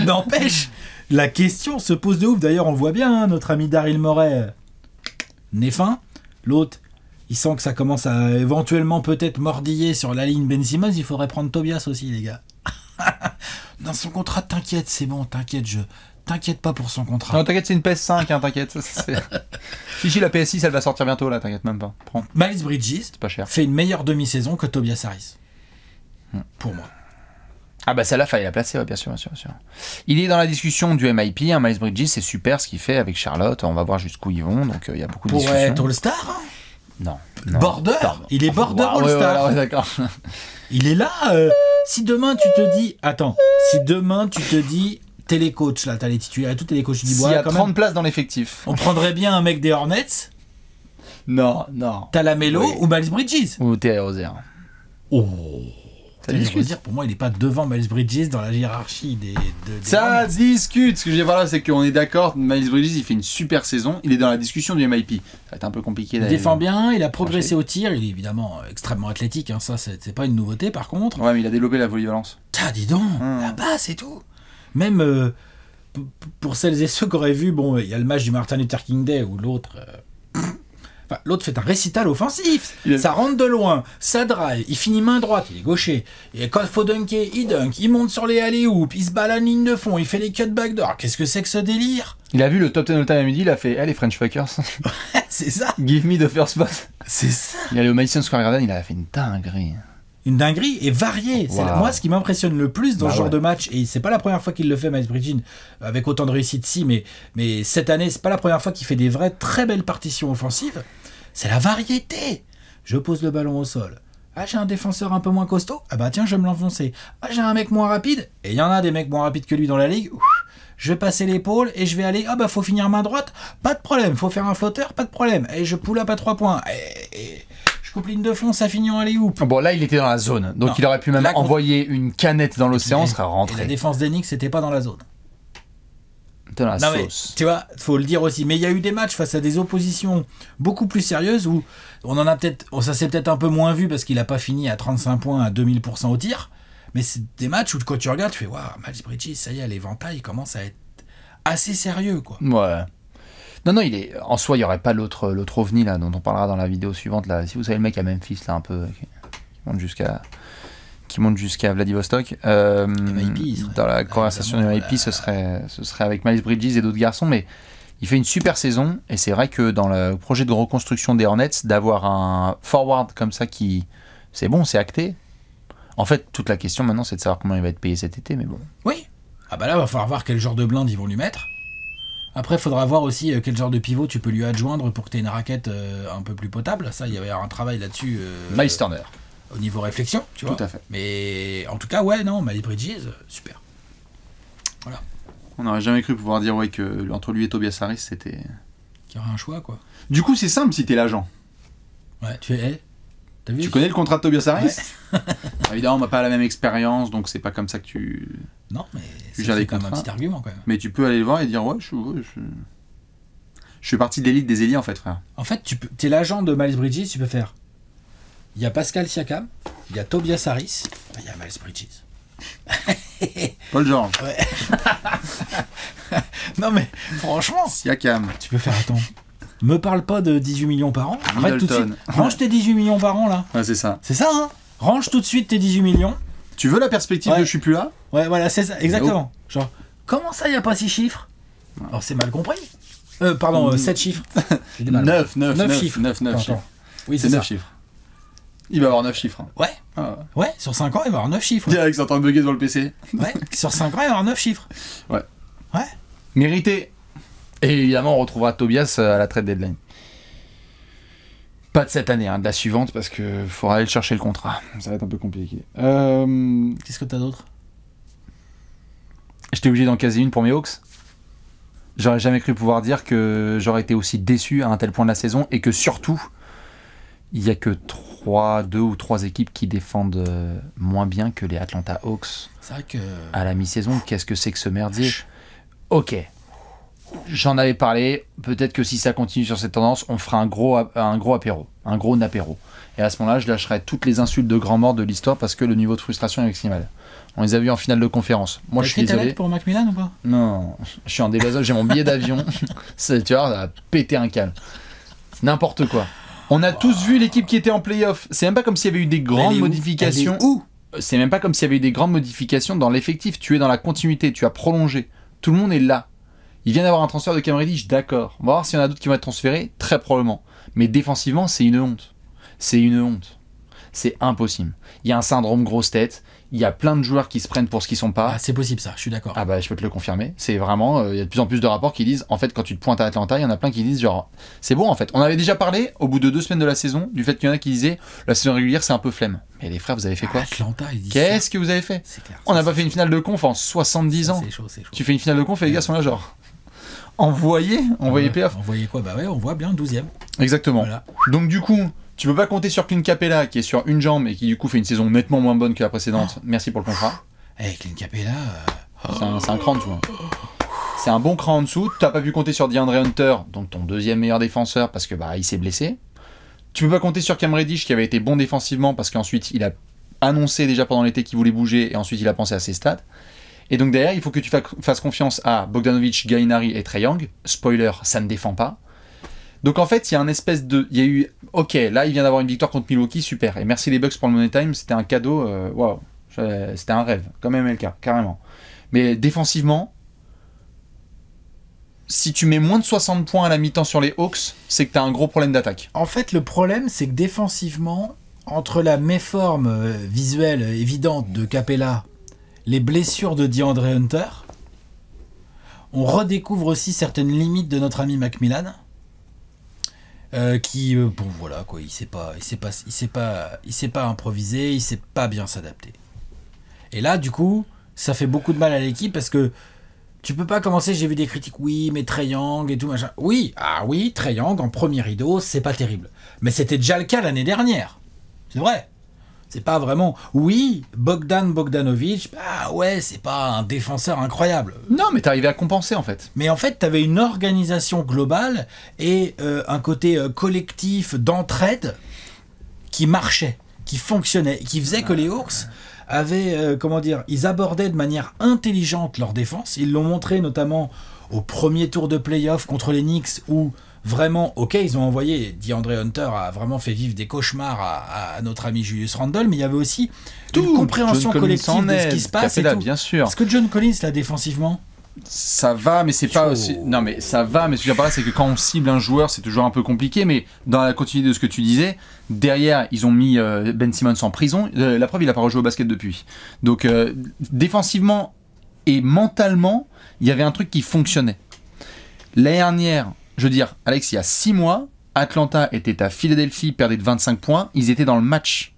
N'empêche, la question se pose de ouf. D'ailleurs, on le voit bien, hein, notre ami Daryl Morey n'est fin. L'autre, il sent que ça commence à éventuellement peut-être mordiller sur la ligne Ben Simmons. Il faudrait prendre Tobias aussi, les gars. Dans son contrat, t'inquiète, c'est bon, t'inquiète, T'inquiète pas pour son contrat. Non, t'inquiète, c'est une PS5, hein, t'inquiète. Si, la PS6, elle va sortir bientôt, là, t'inquiète même pas. Prends. Miles Bridges C'est pas cher. fait une meilleure demi-saison que Tobias Harris. Pour moi. Ah bah celle-là, fallait la placer, ouais, bien sûr, bien sûr, bien sûr. Il est dans la discussion du MIP, hein, Miles Bridges, c'est super ce qu'il fait avec Charlotte, on va voir jusqu'où ils vont, donc il y a beaucoup de Pour discussions. être All-Star, hein. Non. Border. Il est border All-Star. Ouais, d'accord. Il est là. Si demain tu te dis... Attends. Si demain tu te dis... Télécoach, là, t'as les titulaires et tout, télécoach. Tu dis, S'il y a quand 30 même, places dans l'effectif. on prendrait bien un mec des Hornets, Non. t'as la Melo Oui. ou Miles Bridges. Ou Terry Rozier. Oh. Ça Je veux discute. dire, pour moi, il n'est pas devant Miles Bridges dans la hiérarchie des Ça Hornets. discute. Ce que je veux dire par là, c'est qu'on est d'accord, Miles Bridges, il fait une super saison, il est dans la discussion du MIP. Ça va être un peu compliqué Il d'aller... défend bien, il a progressé au tir, il est évidemment extrêmement athlétique, hein, ça c'est pas une nouveauté par contre. Ouais, mais il a développé la polyvalence. Dis donc, là-bas c'est tout. Même pour celles et ceux qui auraient vu, bon, il y a le match du Martin Luther King Day où l'autre... Enfin, l'autre fait un récital offensif. Ça rentre de loin, ça drive, il finit main droite, il est gaucher. Et quand il faut dunker, il dunk, il monte sur les alley-oops, il se balade en ligne de fond, il fait les cut backdoor. Qu'est-ce que c'est que ce délire? Il a vu le top 10 all time à midi, il a fait, les French fuckers, C'est ça, give me the first spot. c'est ça. Il est allé au Madison Square Garden, il a fait une dinguerie. Une dinguerie et variée. C'est Wow. moi ce qui m'impressionne le plus dans Bah ce genre ouais. de match, et c'est pas la première fois qu'il le fait, Miles Bridges, avec autant de réussite, si, mais cette année, c'est pas la première fois qu'il fait des vraies très belles partitions offensives. C'est la variété. Je pose le ballon au sol. Ah, j'ai un défenseur un peu moins costaud. Ah bah tiens, je vais me l'enfoncer. Ah, j'ai un mec moins rapide. Et il y en a des mecs moins rapides que lui dans la ligue. Ouf. Je vais passer l'épaule et je vais aller. Ah bah faut finir main droite. Pas de problème. Faut faire un flotteur. Pas de problème. Et je pull up à 3 points. Et je coupe ligne de fond, ça finit en alley-oop. Bon, là, il était dans la zone, donc Non. il aurait pu même Là, contre- envoyer une canette dans l'océan, Et- serait et la rentré. défense d'Enix, c'était pas dans la zone. Dans la Non mais, sauce. tu vois, faut le dire aussi. Mais il y a eu des matchs face à des oppositions beaucoup plus sérieuses où ça s'est peut-être un peu moins vu parce qu'il a pas fini à 35 points à 2000% au tir. Mais c'est des matchs où quand tu regardes, tu fais waouh, Miles Bridges, ça y est, l'éventail commence à être assez sérieux, quoi. Ouais. Non, il est... En soi, il n'y aurait pas l'autre ovni, là, dont on parlera dans la vidéo suivante, là. Si vous savez, le mec à Memphis, là, un peu, qui monte jusqu'à Vladivostok. MIP, il serait- dans la conversation du MIP, ce serait avec Miles Bridges et d'autres garçons, mais il fait une super saison, et c'est vrai que dans le projet de reconstruction des Hornets, d'avoir un forward comme ça c'est bon, c'est acté. En fait, toute la question maintenant, c'est de savoir comment il va être payé cet été, mais bon. Oui. Ah bah là, va falloir voir quel genre de blinde ils vont lui mettre. Après, il faudra voir aussi quel genre de pivot tu peux lui adjoindre pour que tu aies une raquette un peu plus potable. Ça, il va y avoir un travail là-dessus. Miles Turner. Au niveau réflexion, tu vois. Tout à fait. Mais en tout cas, ouais, non, Miles Bridges, super. Voilà. On n'aurait jamais cru pouvoir dire que entre lui et Tobias Harris, c'était... Qu'il y aura un choix, quoi. Du coup, c'est simple si t'es l'agent. Ouais, t'as vu? Tu connais le contrat de Tobias Harris? Évidemment, on n'a pas la même expérience, donc c'est pas comme ça que tu... Non, mais Tu ça gères c'est les quand même un contrats. petit argument, quand même. Mais tu peux aller le voir et dire, je fais partie de l'élite des élites, en fait, frère. En fait, t'es l'agent de Miles Bridges, tu peux faire... Il y a Pascal Siakam, il y a Tobias Harris, il y a Miles Bridges. Pas le genre. Ouais. Non mais, franchement, Siakam. tu peux faire, attends, me parle pas de 18 millions par an, arrête tout de Middleton. suite, range tes 18 millions par an, là. Ouais, c'est ça. C'est ça, hein. Range tout de suite tes 18 millions. Tu veux la perspective Ouais. de je suis plus là? Ouais, voilà, c'est ça, exactement. Genre, comment ça, il n'y a pas 6 chiffres? Alors, c'est mal compris. Pardon, 7 chiffres. J'ai du mal. 9 chiffres. chiffres. Attends. Oui, C'est c'est 9 ça. chiffres. Il va avoir 9 chiffres. hein. Ouais, Ah. ouais, sur 5 ans, il va y avoir 9 chiffres. Direct, c'est en train de bugger devant le PC. Ouais, sur 5 ans, il va y avoir 9 chiffres. Ouais. Ouais. Mérité. Et évidemment, on retrouvera Tobias à la trade deadline. Pas de cette année, de la suivante, parce que faudra aller le chercher le contrat. Ça va être un peu compliqué. Qu'est-ce que t'as d'autre? J'étais obligé d'en caser une pour mes Hawks. J'aurais jamais cru pouvoir dire que j'aurais été aussi déçu à un tel point de la saison, et que surtout, il n'y a que 2 ou 3 équipes qui défendent moins bien que les Atlanta Hawks C'est vrai que... à la mi-saison. Qu'est-ce que c'est que ce merdier? Ok. J'en avais parlé. Peut-être que si ça continue sur cette tendance, on fera un gros apéro. Un gros napéro. Et à ce moment-là, je lâcherai toutes les insultes de grand mort de l'histoire parce que le niveau de frustration est maximal. On les a vus en finale de conférence. Moi, je suis T'as ta désolé. lettre pour Macmillan ou pas? Non, je suis en débassage, j'ai mon billet d'avion. Tu vois, ça a pété un câble. N'importe quoi. On a tous vu l'équipe qui était en play-off. C'est même pas comme s'il y avait eu des grandes modifications. C'est même pas comme s'il y avait eu des grandes modifications dans l'effectif. Tu es dans la continuité, tu as prolongé. Tout le monde est là. Il vient d'avoir un transfert de Cam Reddish, d'accord. On va voir s'il y en a d'autres qui vont être transférés, très probablement. Mais défensivement, c'est une honte. C'est une honte. C'est impossible. Il y a un syndrome grosse tête. Il y a plein de joueurs qui se prennent pour ce qu'ils sont pas. Ah, c'est possible ça, je suis d'accord. Ah bah je peux te le confirmer. C'est vraiment, il y a de plus en plus de rapports qui disent, en fait quand tu te pointes à Atlanta, il y en a plein qui disent genre, c'est bon en fait. On avait déjà parlé au bout de 2 semaines de la saison du fait qu'il y en a qui disaient, la saison régulière c'est un peu flemme. Mais les frères, vous avez fait quoi? Atlanta, ils disent Qu'est-ce que vous avez fait? C'est clair. On n'a pas fait une finale de conf en 70 ans. C'est chaud, c'est chaud. Tu fais une finale de conf et les gars sont là genre, envoyez playoff. Envoyez quoi? Bah ouais, on voit bien 12e. Exactement. Voilà. Donc du coup, tu peux pas compter sur Clint Capella qui est sur une jambe et qui du coup fait une saison nettement moins bonne que la précédente. Merci pour le contrat. Clint Capella. C'est un cran en dessous. Hein. C'est un bon cran en dessous. T'as pas pu compter sur DeAndre Hunter, donc ton deuxième meilleur défenseur, parce que bah il s'est blessé. Tu peux pas compter sur Cam Reddish qui avait été bon défensivement parce qu'ensuite il a annoncé déjà pendant l'été qu'il voulait bouger et ensuite il a pensé à ses stats. Et donc derrière, il faut que tu fasses confiance à Bogdanovic, Gallinari et Trae Young. Spoiler, ça ne défend pas. Donc en fait, il y a un espèce de... Il y a eu... Ok, là, il vient d'avoir une victoire contre Milwaukee, super. Et merci les Bucks pour le Money Time, c'était un cadeau. Waouh, c'était un rêve, comme MLK, carrément. Mais défensivement, si tu mets moins de 60 points à la mi-temps sur les Hawks, c'est que tu as un gros problème d'attaque. En fait, le problème, c'est que défensivement, entre la méforme visuelle évidente de Capella, les blessures de DeAndre Hunter, on redécouvre aussi certaines limites de notre ami Macmillan. Bon voilà quoi, il sait pas improviser, il sait pas bien s'adapter. Et là du coup, ça fait beaucoup de mal à l'équipe parce que tu peux pas commencer, j'ai vu des critiques, oui mais Trae Young et tout machin. Oui, Trae Young en premier rideau, c'est pas terrible. Mais c'était déjà le cas l'année dernière. C'est vrai. C'est pas vraiment... Oui, Bogdanovic, bah ouais, c'est pas un défenseur incroyable. Non, mais t'arrivais à compenser en fait. Mais en fait, t'avais une organisation globale et un côté collectif d'entraide qui marchait, qui fonctionnait, qui faisait que les Hawks avaient, ils abordaient de manière intelligente leur défense. Ils l'ont montré notamment au premier tour de play-off contre les Knicks où... Vraiment, ok, ils ont envoyé, DeAndre Hunter a vraiment fait vivre des cauchemars à notre ami Julius Randle, mais il y avait aussi une compréhension collective de ce qui se passe. Capella, et tout. Bien sûr. Est-ce que John Collins, là, défensivement, ça va, mais c'est pas aussi... Non, mais ça va, mais ce que je veux dire par là, c'est que quand on cible un joueur, c'est toujours un peu compliqué, mais dans la continuité de ce que tu disais, derrière, ils ont mis Ben Simmons en prison. La preuve, il a pas rejoué au basket depuis. Donc, défensivement et mentalement, il y avait un truc qui fonctionnait. L'année dernière... Je veux dire, Alex, il y a 6 mois, Atlanta était à Philadelphie, perdait de 25 points, ils étaient dans le match.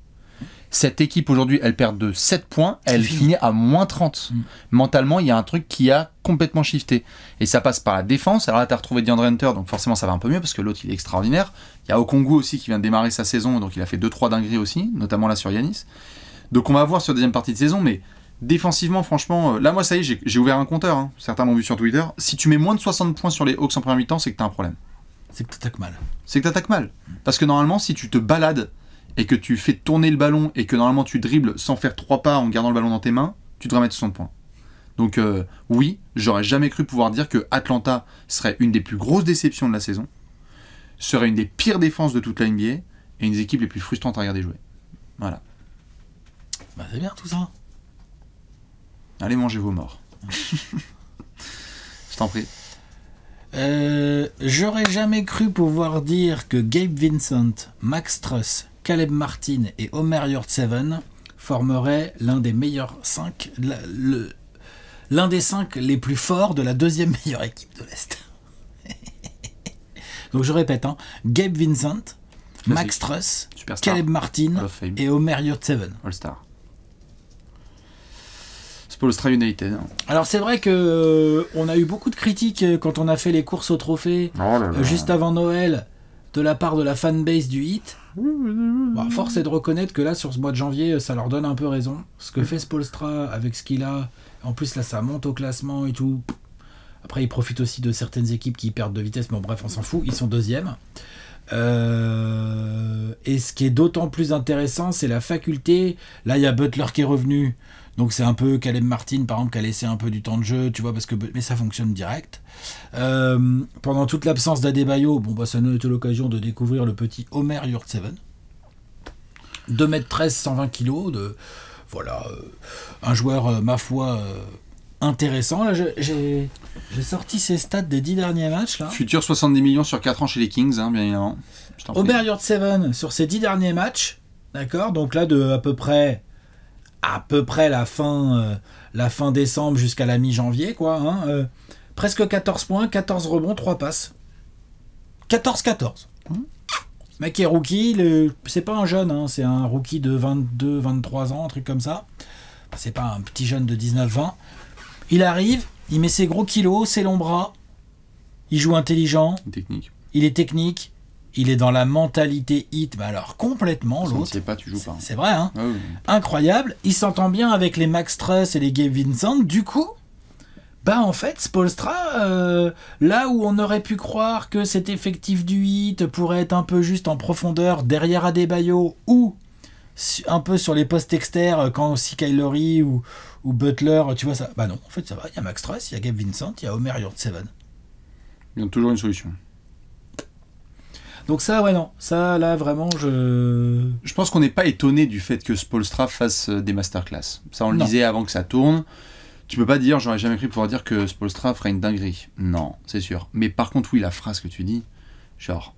Cette équipe, aujourd'hui, elle perd de 7 points, elle finit à moins 30. Mentalement, il y a un truc qui a complètement shifté. Et ça passe par la défense. Alors là, tu as retrouvé DeAndre Hunter, donc forcément, ça va un peu mieux, parce que l'autre, il est extraordinaire. Il y a Okongwu aussi, qui vient de démarrer sa saison, donc il a fait 2-3 dingueries aussi, notamment là sur Giannis. Donc on va voir sur la deuxième partie de saison, mais... Défensivement, franchement, là, moi, ça y est, j'ai ouvert un compteur. Hein. Certains l'ont vu sur Twitter. Si tu mets moins de 60 points sur les Hawks en première mi-temps, c'est que t'as un problème. C'est que t'attaques mal. C'est que t'attaques mal. Parce que normalement, si tu te balades et que tu fais tourner le ballon et que normalement tu dribbles sans faire 3 pas en gardant le ballon dans tes mains, tu devrais mettre 60 points. Donc, oui, j'aurais jamais cru pouvoir dire que Atlanta serait une des plus grosses déceptions de la saison, serait une des pires défenses de toute la NBA et une des équipes les plus frustrantes à regarder jouer. Voilà. Bah, c'est bien tout ça. Allez manger vos morts. Je t'en prie. J'aurais jamais cru pouvoir dire que Gabe Vincent, Max Truss, Caleb Martin et Omer Yurtseven formeraient l'un des meilleurs 5, l'un des 5 les plus forts de la deuxième meilleure équipe de l'Est. Donc je répète, Gabe Vincent, Max Truss, Superstar. Caleb Martin et Omer Yurtseven. All-Star. Spolstra United. Alors c'est vrai que on a eu beaucoup de critiques quand on a fait les courses au trophée juste avant Noël de la part de la fanbase du Heat. Force est de reconnaître que là sur ce mois de janvier ça leur donne un peu raison. Ce que fait Spolstra avec ce qu'il a, en plus là ça monte au classement et tout. Après il profite aussi de certaines équipes qui perdent de vitesse, mais bref on s'en fout, ils sont deuxièmes. Et ce qui est d'autant plus intéressant, c'est la faculté. Là il y a Butler qui est revenu. Donc c'est un peu Caleb Martin par exemple qui a laissé un peu du temps de jeu, tu vois, mais ça fonctionne direct. Pendant toute l'absence d'Adebayo, ça nous a été l'occasion de découvrir le petit Omer Yurtseven. 2m13, 120 kg, un joueur, ma foi, intéressant. Là, j'ai sorti ces stats des 10 derniers matchs. Là. Futur 70 millions sur 4 ans chez les Kings, hein, bien évidemment. Omer Yurtseven sur ses 10 derniers matchs. D'accord, donc là de à peu près la fin décembre jusqu'à la mi-janvier, quoi. Hein, presque 14 points, 14 rebonds, 3 passes. 14-14. Mec est rookie, c'est pas un jeune, hein, c'est un rookie de 22-23 ans, un truc comme ça. C'est pas un petit jeune de 19-20. Il arrive, il met ses gros kilos, ses longs bras, il joue intelligent, il est technique, il est dans la mentalité hit, mais alors complètement l'autre. C'est pas, tu joues pas. C'est vrai, hein. Ah oui. Incroyable. Il s'entend bien avec les Max Truss et les Gabe Vincent. Du coup, en fait, Spoelstra, là où on aurait pu croire que cet effectif du hit pourrait être un peu juste en profondeur derrière Adebayo ou un peu sur les postes externes quand aussi Kyle Lowry ou Butler, tu vois ça. Non, en fait ça va. Il y a Max Truss, il y a Gabe Vincent, il y a Omer Yurtseven. Ils ont toujours une solution. Donc ça, ouais, non. Ça, là, vraiment, Je pense qu'on n'est pas étonné du fait que Spoelstra fasse des masterclass. Ça, on le disait avant que ça tourne. Tu peux pas dire, j'aurais jamais cru pouvoir dire que Spoelstra ferait une dinguerie. Non, c'est sûr. Mais par contre, oui, la phrase que tu dis, genre,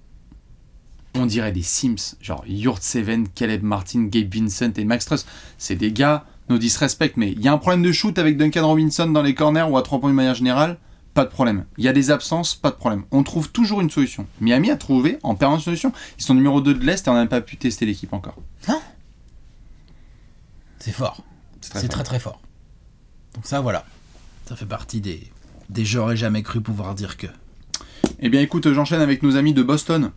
on dirait des Sims, genre Yurtseven, Caleb Martin, Gabe Vincent et Max Truss. C'est des gars, no disrespect, mais il y a un problème de shoot avec Duncan Robinson dans les corners ou à 3 points de manière générale. Pas de problème. Il y a des absences, pas de problème. On trouve toujours une solution. Miami a trouvé en permanence une solution. Ils sont numéro 2 de l'Est et on n'a même pas pu tester l'équipe encore. Non. C'est fort. C'est très très fort. Donc ça, voilà. Ça fait partie des j'aurais jamais cru pouvoir dire que. Eh bien écoute, j'enchaîne avec nos amis de Boston.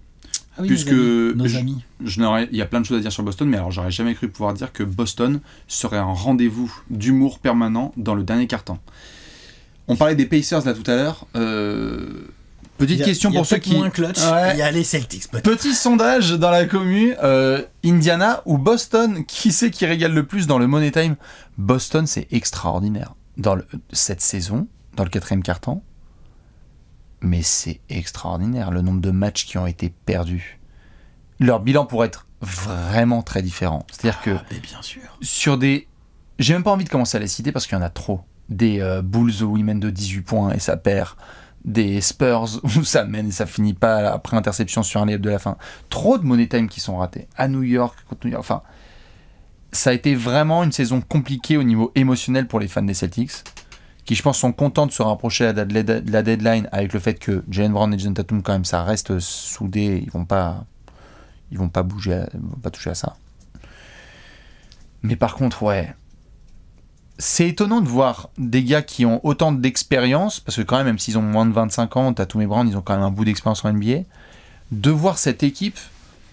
Ah oui, puisque nos amis. Il y a plein de choses à dire sur Boston, mais alors j'aurais jamais cru pouvoir dire que Boston serait un rendez-vous d'humour permanent dans le dernier quart-temps. On parlait des Pacers là tout à l'heure. Petite question pour ceux qui... moins clutch. Ouais. Il y a les Celtics. Petit sondage dans la commu. Indiana ou Boston, qui c'est qui régale le plus dans le Money Time? Boston, c'est extraordinaire. Cette saison, dans le 4e quart-temps, mais c'est extraordinaire le nombre de matchs qui ont été perdus. Leur bilan pourrait être vraiment très différent. C'est-à-dire que mais bien sûr. Sur des... J'ai même pas envie de commencer à les citer parce qu'il y en a trop. Des Bulls où ils mènent de 18 points et ça perd. Des Spurs où ça mène et ça finit pas après interception sur un layup de la fin. Trop de Money Time qui sont ratés. À New York, contre New York. Enfin, ça a été vraiment une saison compliquée au niveau émotionnel pour les fans des Celtics, qui je pense sont contents de se rapprocher de la deadline avec le fait que Jaylen Brown et Jason Tatum quand même ça reste soudé. Ils vont pas bouger, ils vont pas toucher à ça. Mais par contre, ouais. C'est étonnant de voir des gars qui ont autant d'expérience, parce que quand même s'ils ont moins de 25 ans, Tatum et Brown, ils ont quand même un bout d'expérience en NBA, de voir cette équipe,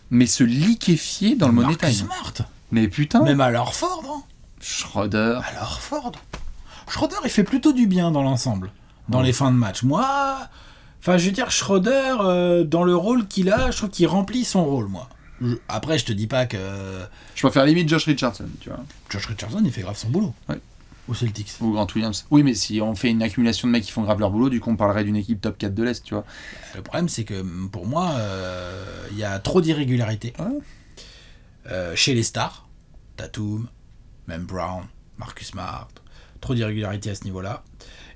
mais se liquéfier dans le Money Time. Smart. Mais putain. Même à Horford, hein. Schroeder, il fait plutôt du bien dans l'ensemble, dans les fins de match. Moi, je veux dire, Schroeder, dans le rôle qu'il a, je trouve qu'il remplit son rôle, moi. Après, je te dis pas que... Je préfère limite Josh Richardson, tu vois. Josh Richardson, il fait grave son boulot. Ouais. Aux Celtics. Ou Grant Williams. Oui, mais si on fait une accumulation de mecs qui font grave leur boulot, du coup, on parlerait d'une équipe top 4 de l'Est, tu vois. Le problème, c'est que, pour moi, il y a trop d'irrégularités. Chez les stars, Tatum, même Brown, Marcus Smart, trop d'irrégularités à ce niveau-là.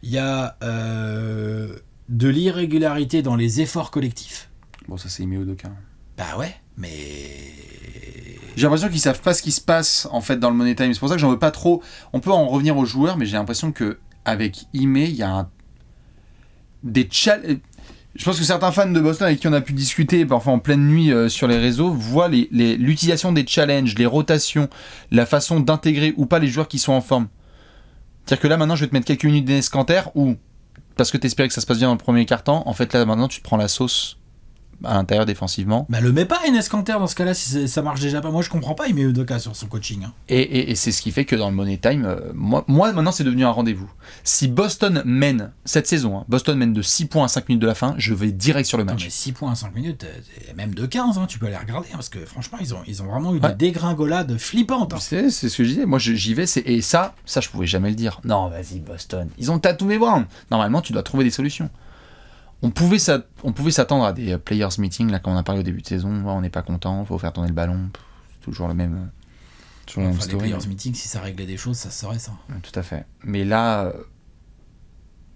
Il y a de l'irrégularité dans les efforts collectifs. Bon, ça, c'est Ime Udoka. Bah ouais, mais... J'ai l'impression qu'ils savent pas ce qui se passe en fait dans le Money Time. C'est pour ça que j'en veux pas trop. On peut en revenir aux joueurs, mais j'ai l'impression que avec Ime, il y a des challenges. Je pense que certains fans de Boston avec qui on a pu discuter parfois en pleine nuit sur les réseaux voient l'utilisation des challenges, les rotations, la façon d'intégrer ou pas les joueurs qui sont en forme. C'est-à-dire que là maintenant je vais te mettre quelques minutes d'Enes Kanter ou parce que t'espérais que ça se passe bien dans le premier quart-temps, en fait là maintenant tu te prends la sauce à l'intérieur défensivement. Bah le mets pas Enes Kanter dans ce cas-là si ça marche déjà pas. Moi je comprends pas, il met Udoka sur son coaching. Hein. Et c'est ce qui fait que dans le Money Time, moi maintenant c'est devenu un rendez-vous. Si Boston mène cette saison, Boston mène de 6 points à 5 minutes de la fin, je vais direct sur le match. Non, mais 6 points à 5 minutes, même de 15, tu peux aller regarder, parce que franchement ils ont vraiment eu des dégringolades flippantes. Hein. C'est ce que je disais, moi j'y vais, et ça je pouvais jamais le dire. Non vas-y Boston, ils ont Tatum et Brown. Normalement tu dois trouver des solutions. On pouvait s'attendre à des players meeting là quand on a parlé au début de saison. On n'est pas content, faut faire tourner le ballon. C'est toujours le même. Les players meeting, si ça réglait des choses, ça serait ça. Tout à fait. Mais là,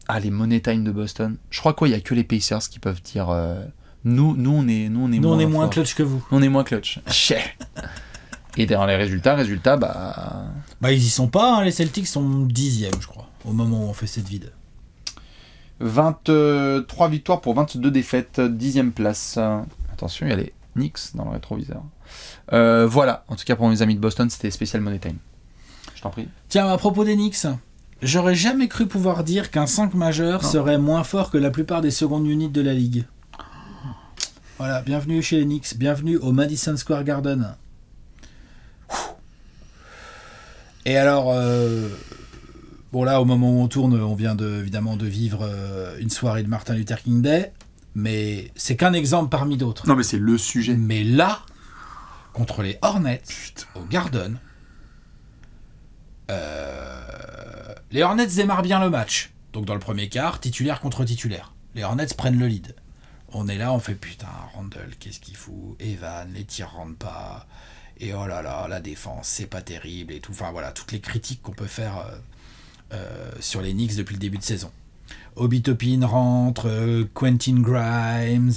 Ah, les money time de Boston. Je crois qu'il y a que les Pacers qui peuvent dire nous on est moins fort. clutch que vous. On est moins clutch. Et dans les résultats, Bah ils y sont pas, hein, les Celtics sont 10e, je crois, au moment où on fait cette vide. 23 victoires pour 22 défaites, 10e place. Attention, il y a les Knicks dans le rétroviseur. Voilà, en tout cas pour mes amis de Boston, c'était spécial money time. Je t'en prie. Tiens, à propos des Knicks, j'aurais jamais cru pouvoir dire qu'un 5 majeur serait moins fort que la plupart des secondes units de la ligue. Voilà, bienvenue chez les Knicks, bienvenue au Madison Square Garden. Et alors, bon là, au moment où on tourne, on vient évidemment de vivre une soirée de Martin Luther King Day, mais c'est qu'un exemple parmi d'autres. Non mais c'est le sujet. Mais là, contre les Hornets, au Garden, les Hornets démarrent bien le match. Donc dans le premier quart, titulaire contre titulaire. Les Hornets prennent le lead. On est là, on fait putain, Randle, qu'est-ce qu'il fout? Evan, les tirs rentrent pas. Et oh là là, la défense, c'est pas terrible et tout. Enfin voilà, toutes les critiques qu'on peut faire sur les Knicks depuis le début de saison. Obi Toppin rentre, Quentin Grimes,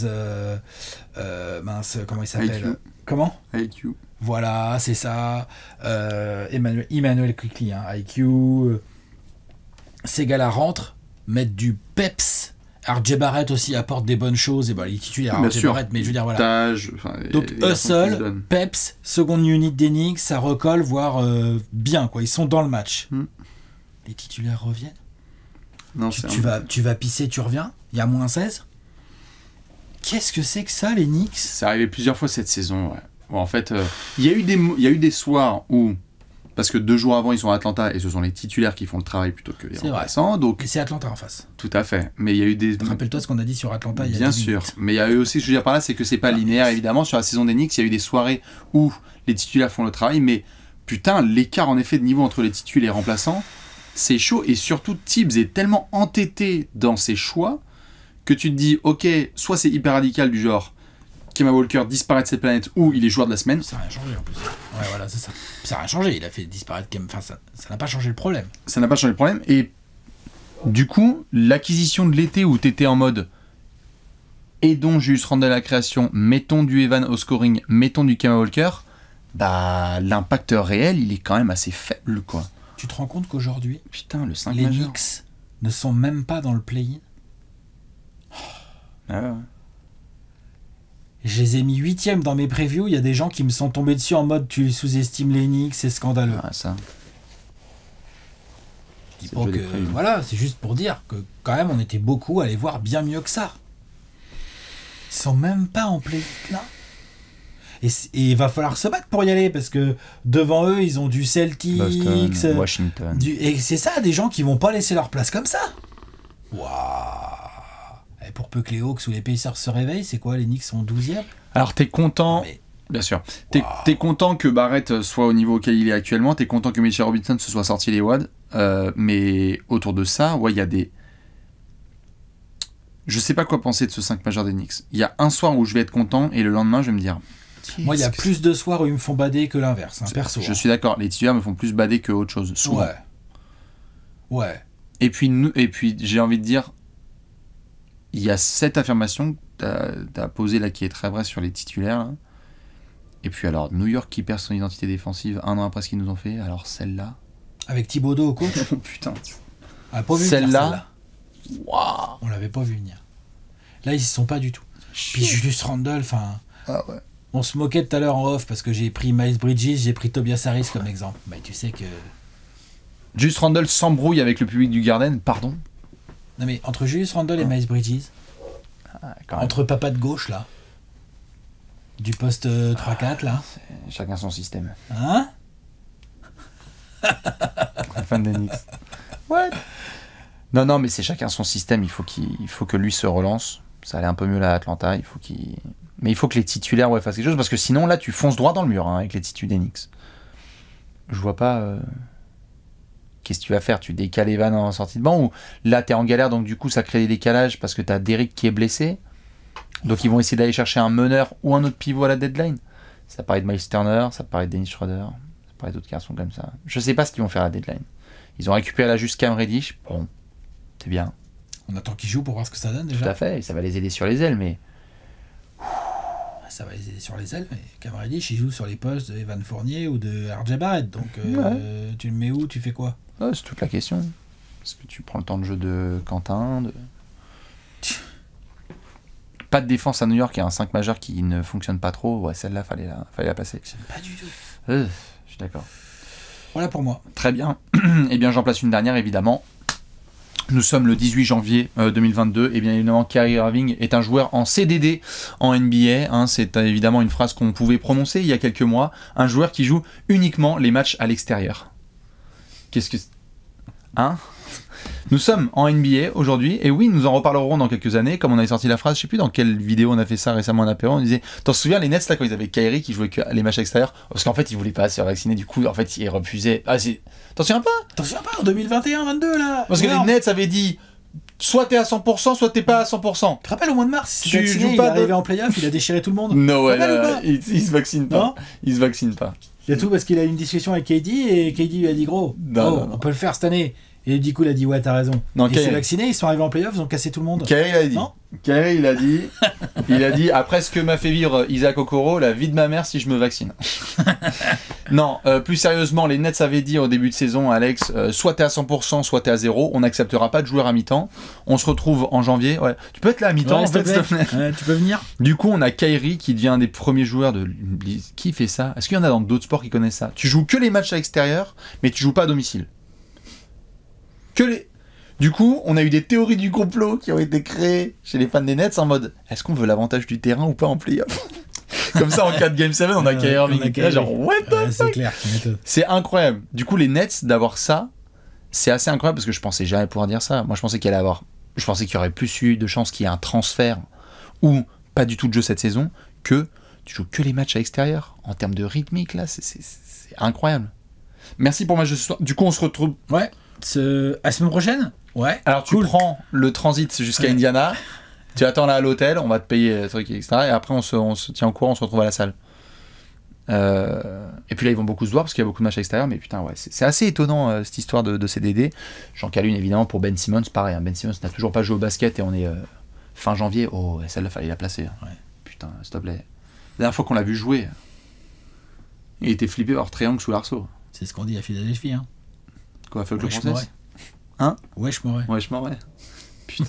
mince, comment il s'appelle? IQ. Comment? IQ. Voilà, c'est ça. Emmanuel Quickly, hein, IQ. Ces gars-là rentrent, mettent du peps. RJ Barrett aussi apporte des bonnes choses. Et ben, il est titulaire RJ Barrett, mais je veux dire, voilà. Donc, hustle, peps, seconde unit des Knicks, ça recolle, voire bien, quoi. Ils sont dans le match. Les titulaires reviennent. Non, tu vas pisser, tu reviens. Il y a moins 16. Qu'est-ce que c'est que ça, les Knicks? C'est arrivé plusieurs fois cette saison, ouais. Où en fait, il y a eu des soirs où, parce que 2 jours avant ils sont à Atlanta et ce sont les titulaires qui font le travail plutôt que les remplaçants. Donc et c'est Atlanta en face. Tout à fait. Mais il y a eu des. Rappelle-toi ce qu'on a dit sur Atlanta. Il y a bien sûr. Mais il y a eu aussi, ce que je veux dire par là, c'est que c'est pas linéaire évidemment. Sur la saison des Knicks, il y a eu des soirées où les titulaires font le travail, mais putain, l'écart en effet de niveau entre les titulaires et les remplaçants, c'est chaud. Et surtout, Tibbs est tellement entêté dans ses choix que tu te dis, ok, soit c'est hyper radical du genre. Kemba Walker disparaît de cette planète ou il est joueur de la semaine. Ça n'a rien changé en plus. Ouais, voilà, c'est ça. Ça n'a rien changé. Il a fait disparaître Kemba. Enfin, ça n'a pas changé le problème. Ça n'a pas changé le problème. Et du coup, l'acquisition de l'été où tu étais en mode aidons Julius Randle à la création, mettons du Evan au scoring, mettons du Kemba Walker, bah l'impact réel, il est quand même assez faible, quoi. Tu te rends compte qu'aujourd'hui, putain, le 5 les majeur. Knicks ne sont même pas dans le play-in. Ah ouais. Je les ai mis 8e dans mes previews. Il y a des gens qui me sont tombés dessus en mode tu sous-estimes les Knicks, c'est scandaleux. Ah, ça. Donc, voilà, c'est juste pour dire que quand même on était beaucoup à les voir bien mieux que ça. Ils sont même pas en play-in là. Et il va falloir se battre pour y aller parce que devant eux ils ont du Celtics, Boston, Washington. Et c'est ça, des gens qui vont pas laisser leur place comme ça. Waouh. Et pour peu que les Hawks ou les Pacers se réveillent, c'est quoi, les Knicks sont 12e? Alors t'es content, bien sûr, t'es content que Barrett soit au niveau auquel il est actuellement, t'es content que Mitchell Robinson se soit sorti les wads, mais autour de ça, ouais, il y a des... Je sais pas quoi penser de ce 5 majeur des Knicks. Il y a un soir où je vais être content et le lendemain je vais me dire... Moi, il y a plus de soirs où ils me font bader que l'inverse, hein, perso. Je suis d'accord, les titulaires me font plus bader que autre chose, souvent. Ouais. Et puis j'ai envie de dire... Il y a cette affirmation que tu as posée là qui est très vraie sur les titulaires. Là. Et puis alors, New York qui perd son identité défensive 1 an après ce qu'ils nous ont fait. Alors celle-là... Avec Thibodeau au coach. Oh putain. On l'a pas vu celle-là. Waouh. On l'avait pas vu venir. Là, ils y sont pas du tout. Puis Julius Randle, enfin... Ah ouais. On se moquait tout à l'heure en off parce que j'ai pris Miles Bridges, j'ai pris Tobias Harris comme exemple. Mais tu sais que... Julius Randle s'embrouille avec le public du Garden, pardon. Non mais entre Julius Randle et Miles Bridges, entre papa de gauche là, du poste 3-4 là. Chacun son système. Hein? La fan des Knicks. What? Non, mais c'est chacun son système. Il faut que lui se relance. Ça allait un peu mieux là à Atlanta. Mais il faut que les titulaires fassent quelque chose parce que sinon là tu fonces droit dans le mur avec les titulaires des Knicks. Je vois pas. Qu'est-ce que tu vas faire? Tu décales Evan en sortie de banc ou là t'es en galère donc du coup ça crée des décalages parce que t'as Derrick qui est blessé, donc ils vont essayer d'aller chercher un meneur ou un autre pivot à la deadline. Ça paraît de Miles Turner, ça paraît de Dennis Schroeder, ça paraît d'autres garçons comme ça. Je sais pas ce qu'ils vont faire à la deadline. Ils ont récupéré là juste Cam Reddish, bon c'est bien, On attend qu'ils jouent pour voir ce que ça donne déjà. Tout à fait, et ça va les aider sur les ailes, mais... Ça va les aider sur les ailes, mais Cam Reddish, il joue sur les postes de Evan Fournier ou de RJ Barrett. Donc, tu le mets où? Tu fais quoi? Ouais, c'est toute la question. Est-ce que tu prends le temps de jeu de Quentin Pas de défense à New York, il y a un 5 majeur qui ne fonctionne pas trop. Ouais, celle-là, fallait la placer. Pas du tout. Je suis d'accord. Voilà pour moi. Très bien. Eh bien, j'en place une dernière, évidemment. Nous sommes le 18 janvier 2022 et bien évidemment Kyrie Irving est un joueur en CDD en NBA, hein, c'est évidemment une phrase qu'on pouvait prononcer il y a quelques mois, un joueur qui joue uniquement les matchs à l'extérieur. Qu'est-ce que... Hein? Nous sommes en NBA aujourd'hui, et oui, nous en reparlerons dans quelques années, comme on avait sorti la phrase, je sais plus dans quelle vidéo on a fait ça récemment en apéro, on disait, t'en souviens les Nets là quand ils avaient Kyrie qui jouait que les matchs extérieurs, parce qu'en fait ils voulaient pas se faire vacciner, du coup en fait ils refusaient. Ah, t'en souviens pas? T'en souviens pas en 2021-22 là? Parce que les Nets avaient dit, soit t'es à 100%, soit t'es pas à 100%. Tu te rappelles au mois de mars, tu vacciné, joues il pas est arrivé en playoff, il a déchiré tout le monde. Non, ouais, il se vaccine pas. Non, il se vaccine pas. Il y a tout parce qu'il a eu une discussion avec KD et KD lui a dit gros, non. on peut le faire cette année. Et du coup il a dit ouais t'as raison. Non, il s'est vacciné, ils sont arrivés en playoff, ils ont cassé tout le monde. Kyrie l'a dit. Non, Kyrie il a dit après ce que m'a fait vivre Isaac Okoro, la vie de ma mère si je me vaccine. Non, plus sérieusement, les Nets avaient dit au début de saison, Alex, soit t'es à 100%, soit t'es à 0, on n'acceptera pas de joueurs à mi-temps. On se retrouve en janvier. Ouais, tu peux être là à mi-temps ouais, en fait, s'il te plaît. Ouais, tu peux venir. Du coup, on a Kyrie qui devient un des premiers joueurs de... Qui fait ça? Est-ce qu'il y en a dans d'autres sports qui connaissent ça? Tu joues que les matchs à l'extérieur, mais tu joues pas à domicile. Que les... Du coup, on a eu des théories du complot qui ont été créées chez les fans des Nets en mode est-ce qu'on veut l'avantage du terrain ou pas en play-off? Comme ça, en 4 Game 7, on a Kyrie Irving. Genre, what the fuck? C'est clair, c'est incroyable. Du coup, les Nets, d'avoir ça, c'est assez incroyable parce que je pensais jamais pouvoir dire ça. Moi, je pensais qu'il y aurait plus eu de chances qu'il y ait un transfert ou pas du tout de jeu cette saison que tu joues que les matchs à l'extérieur. En termes de rythmique, là, c'est incroyable. Merci pour ma jeu ce soir. Du coup, on se retrouve. Ouais. À la semaine prochaine? Ouais. Alors tu prends le transit jusqu'à Indiana, tu attends là à l'hôtel, on va te payer le truc, etc. Et après on se tient au courant, on se retrouve à la salle. Et puis là ils vont beaucoup se voir parce qu'il y a beaucoup de matchs à l'extérieur, mais putain ouais, c'est assez étonnant cette histoire de CDD. J'en cale une évidemment pour Ben Simmons, pareil, hein, Ben Simmons n'a toujours pas joué au basket et on est fin janvier. Oh, celle-là fallait la placer. Hein. Ouais. Putain, s'il te plaît. La dernière fois qu'on l'a vu jouer, il était flippé par triangle sous l'arceau. C'est ce qu'on dit à Philadelphie, hein. Quoi, fuck le process? Hein? Wesh Moret. Putain.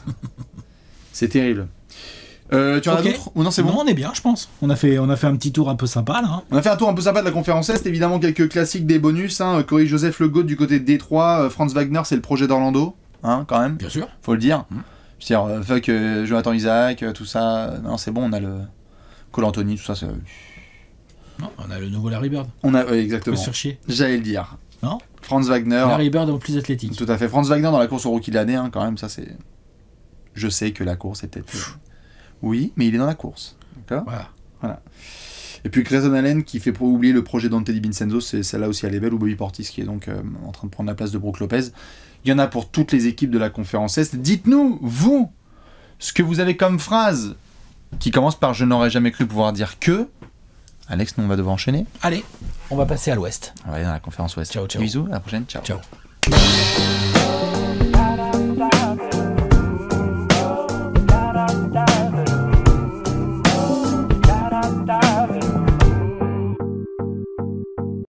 C'est terrible. Tu en as d'autres? Ou non, c'est bon? Non, on est bien, je pense. On a fait un petit tour un peu sympa, là. Hein. On a fait un tour un peu sympa de la conférence Est. Évidemment, quelques classiques des bonus. Hein. Corey Joseph Le Goat du côté de Détroit. Franz Wagner, c'est le projet d'Orlando. Hein, quand même. Bien sûr. Faut le dire. Je veux dire, fuck Jonathan Isaac, tout ça. Non, c'est bon, on a le Cole Anthony, tout ça. C'est... Non, on a le nouveau Larry Bird. On a, exactement. On peut se faire chier. J'allais le dire. Non? Franz Wagner. Larry Bird est plus athlétique. Tout à fait. Franz Wagner dans la course au rookie de l'année, hein, quand même, ça c'est... Je sais que la course est peut-être... Oui, mais il est dans la course. D'accord ? Voilà. Et puis Grayson Allen qui fait oublier le projet d'Ante DiVincenzo, c'est celle-là aussi elle est belle, ou Bobby Portis qui est donc en train de prendre la place de Brook Lopez. Il y en a pour toutes les équipes de la conférence Est. Dites-nous, vous, ce que vous avez comme phrase qui commence par « Je n'aurais jamais cru pouvoir dire que ». Alex, nous on va devoir enchaîner. Allez, on va passer à l'Ouest. On va aller dans la conférence Ouest. Ciao, ciao. Bisous, à la prochaine. Ciao. Ciao.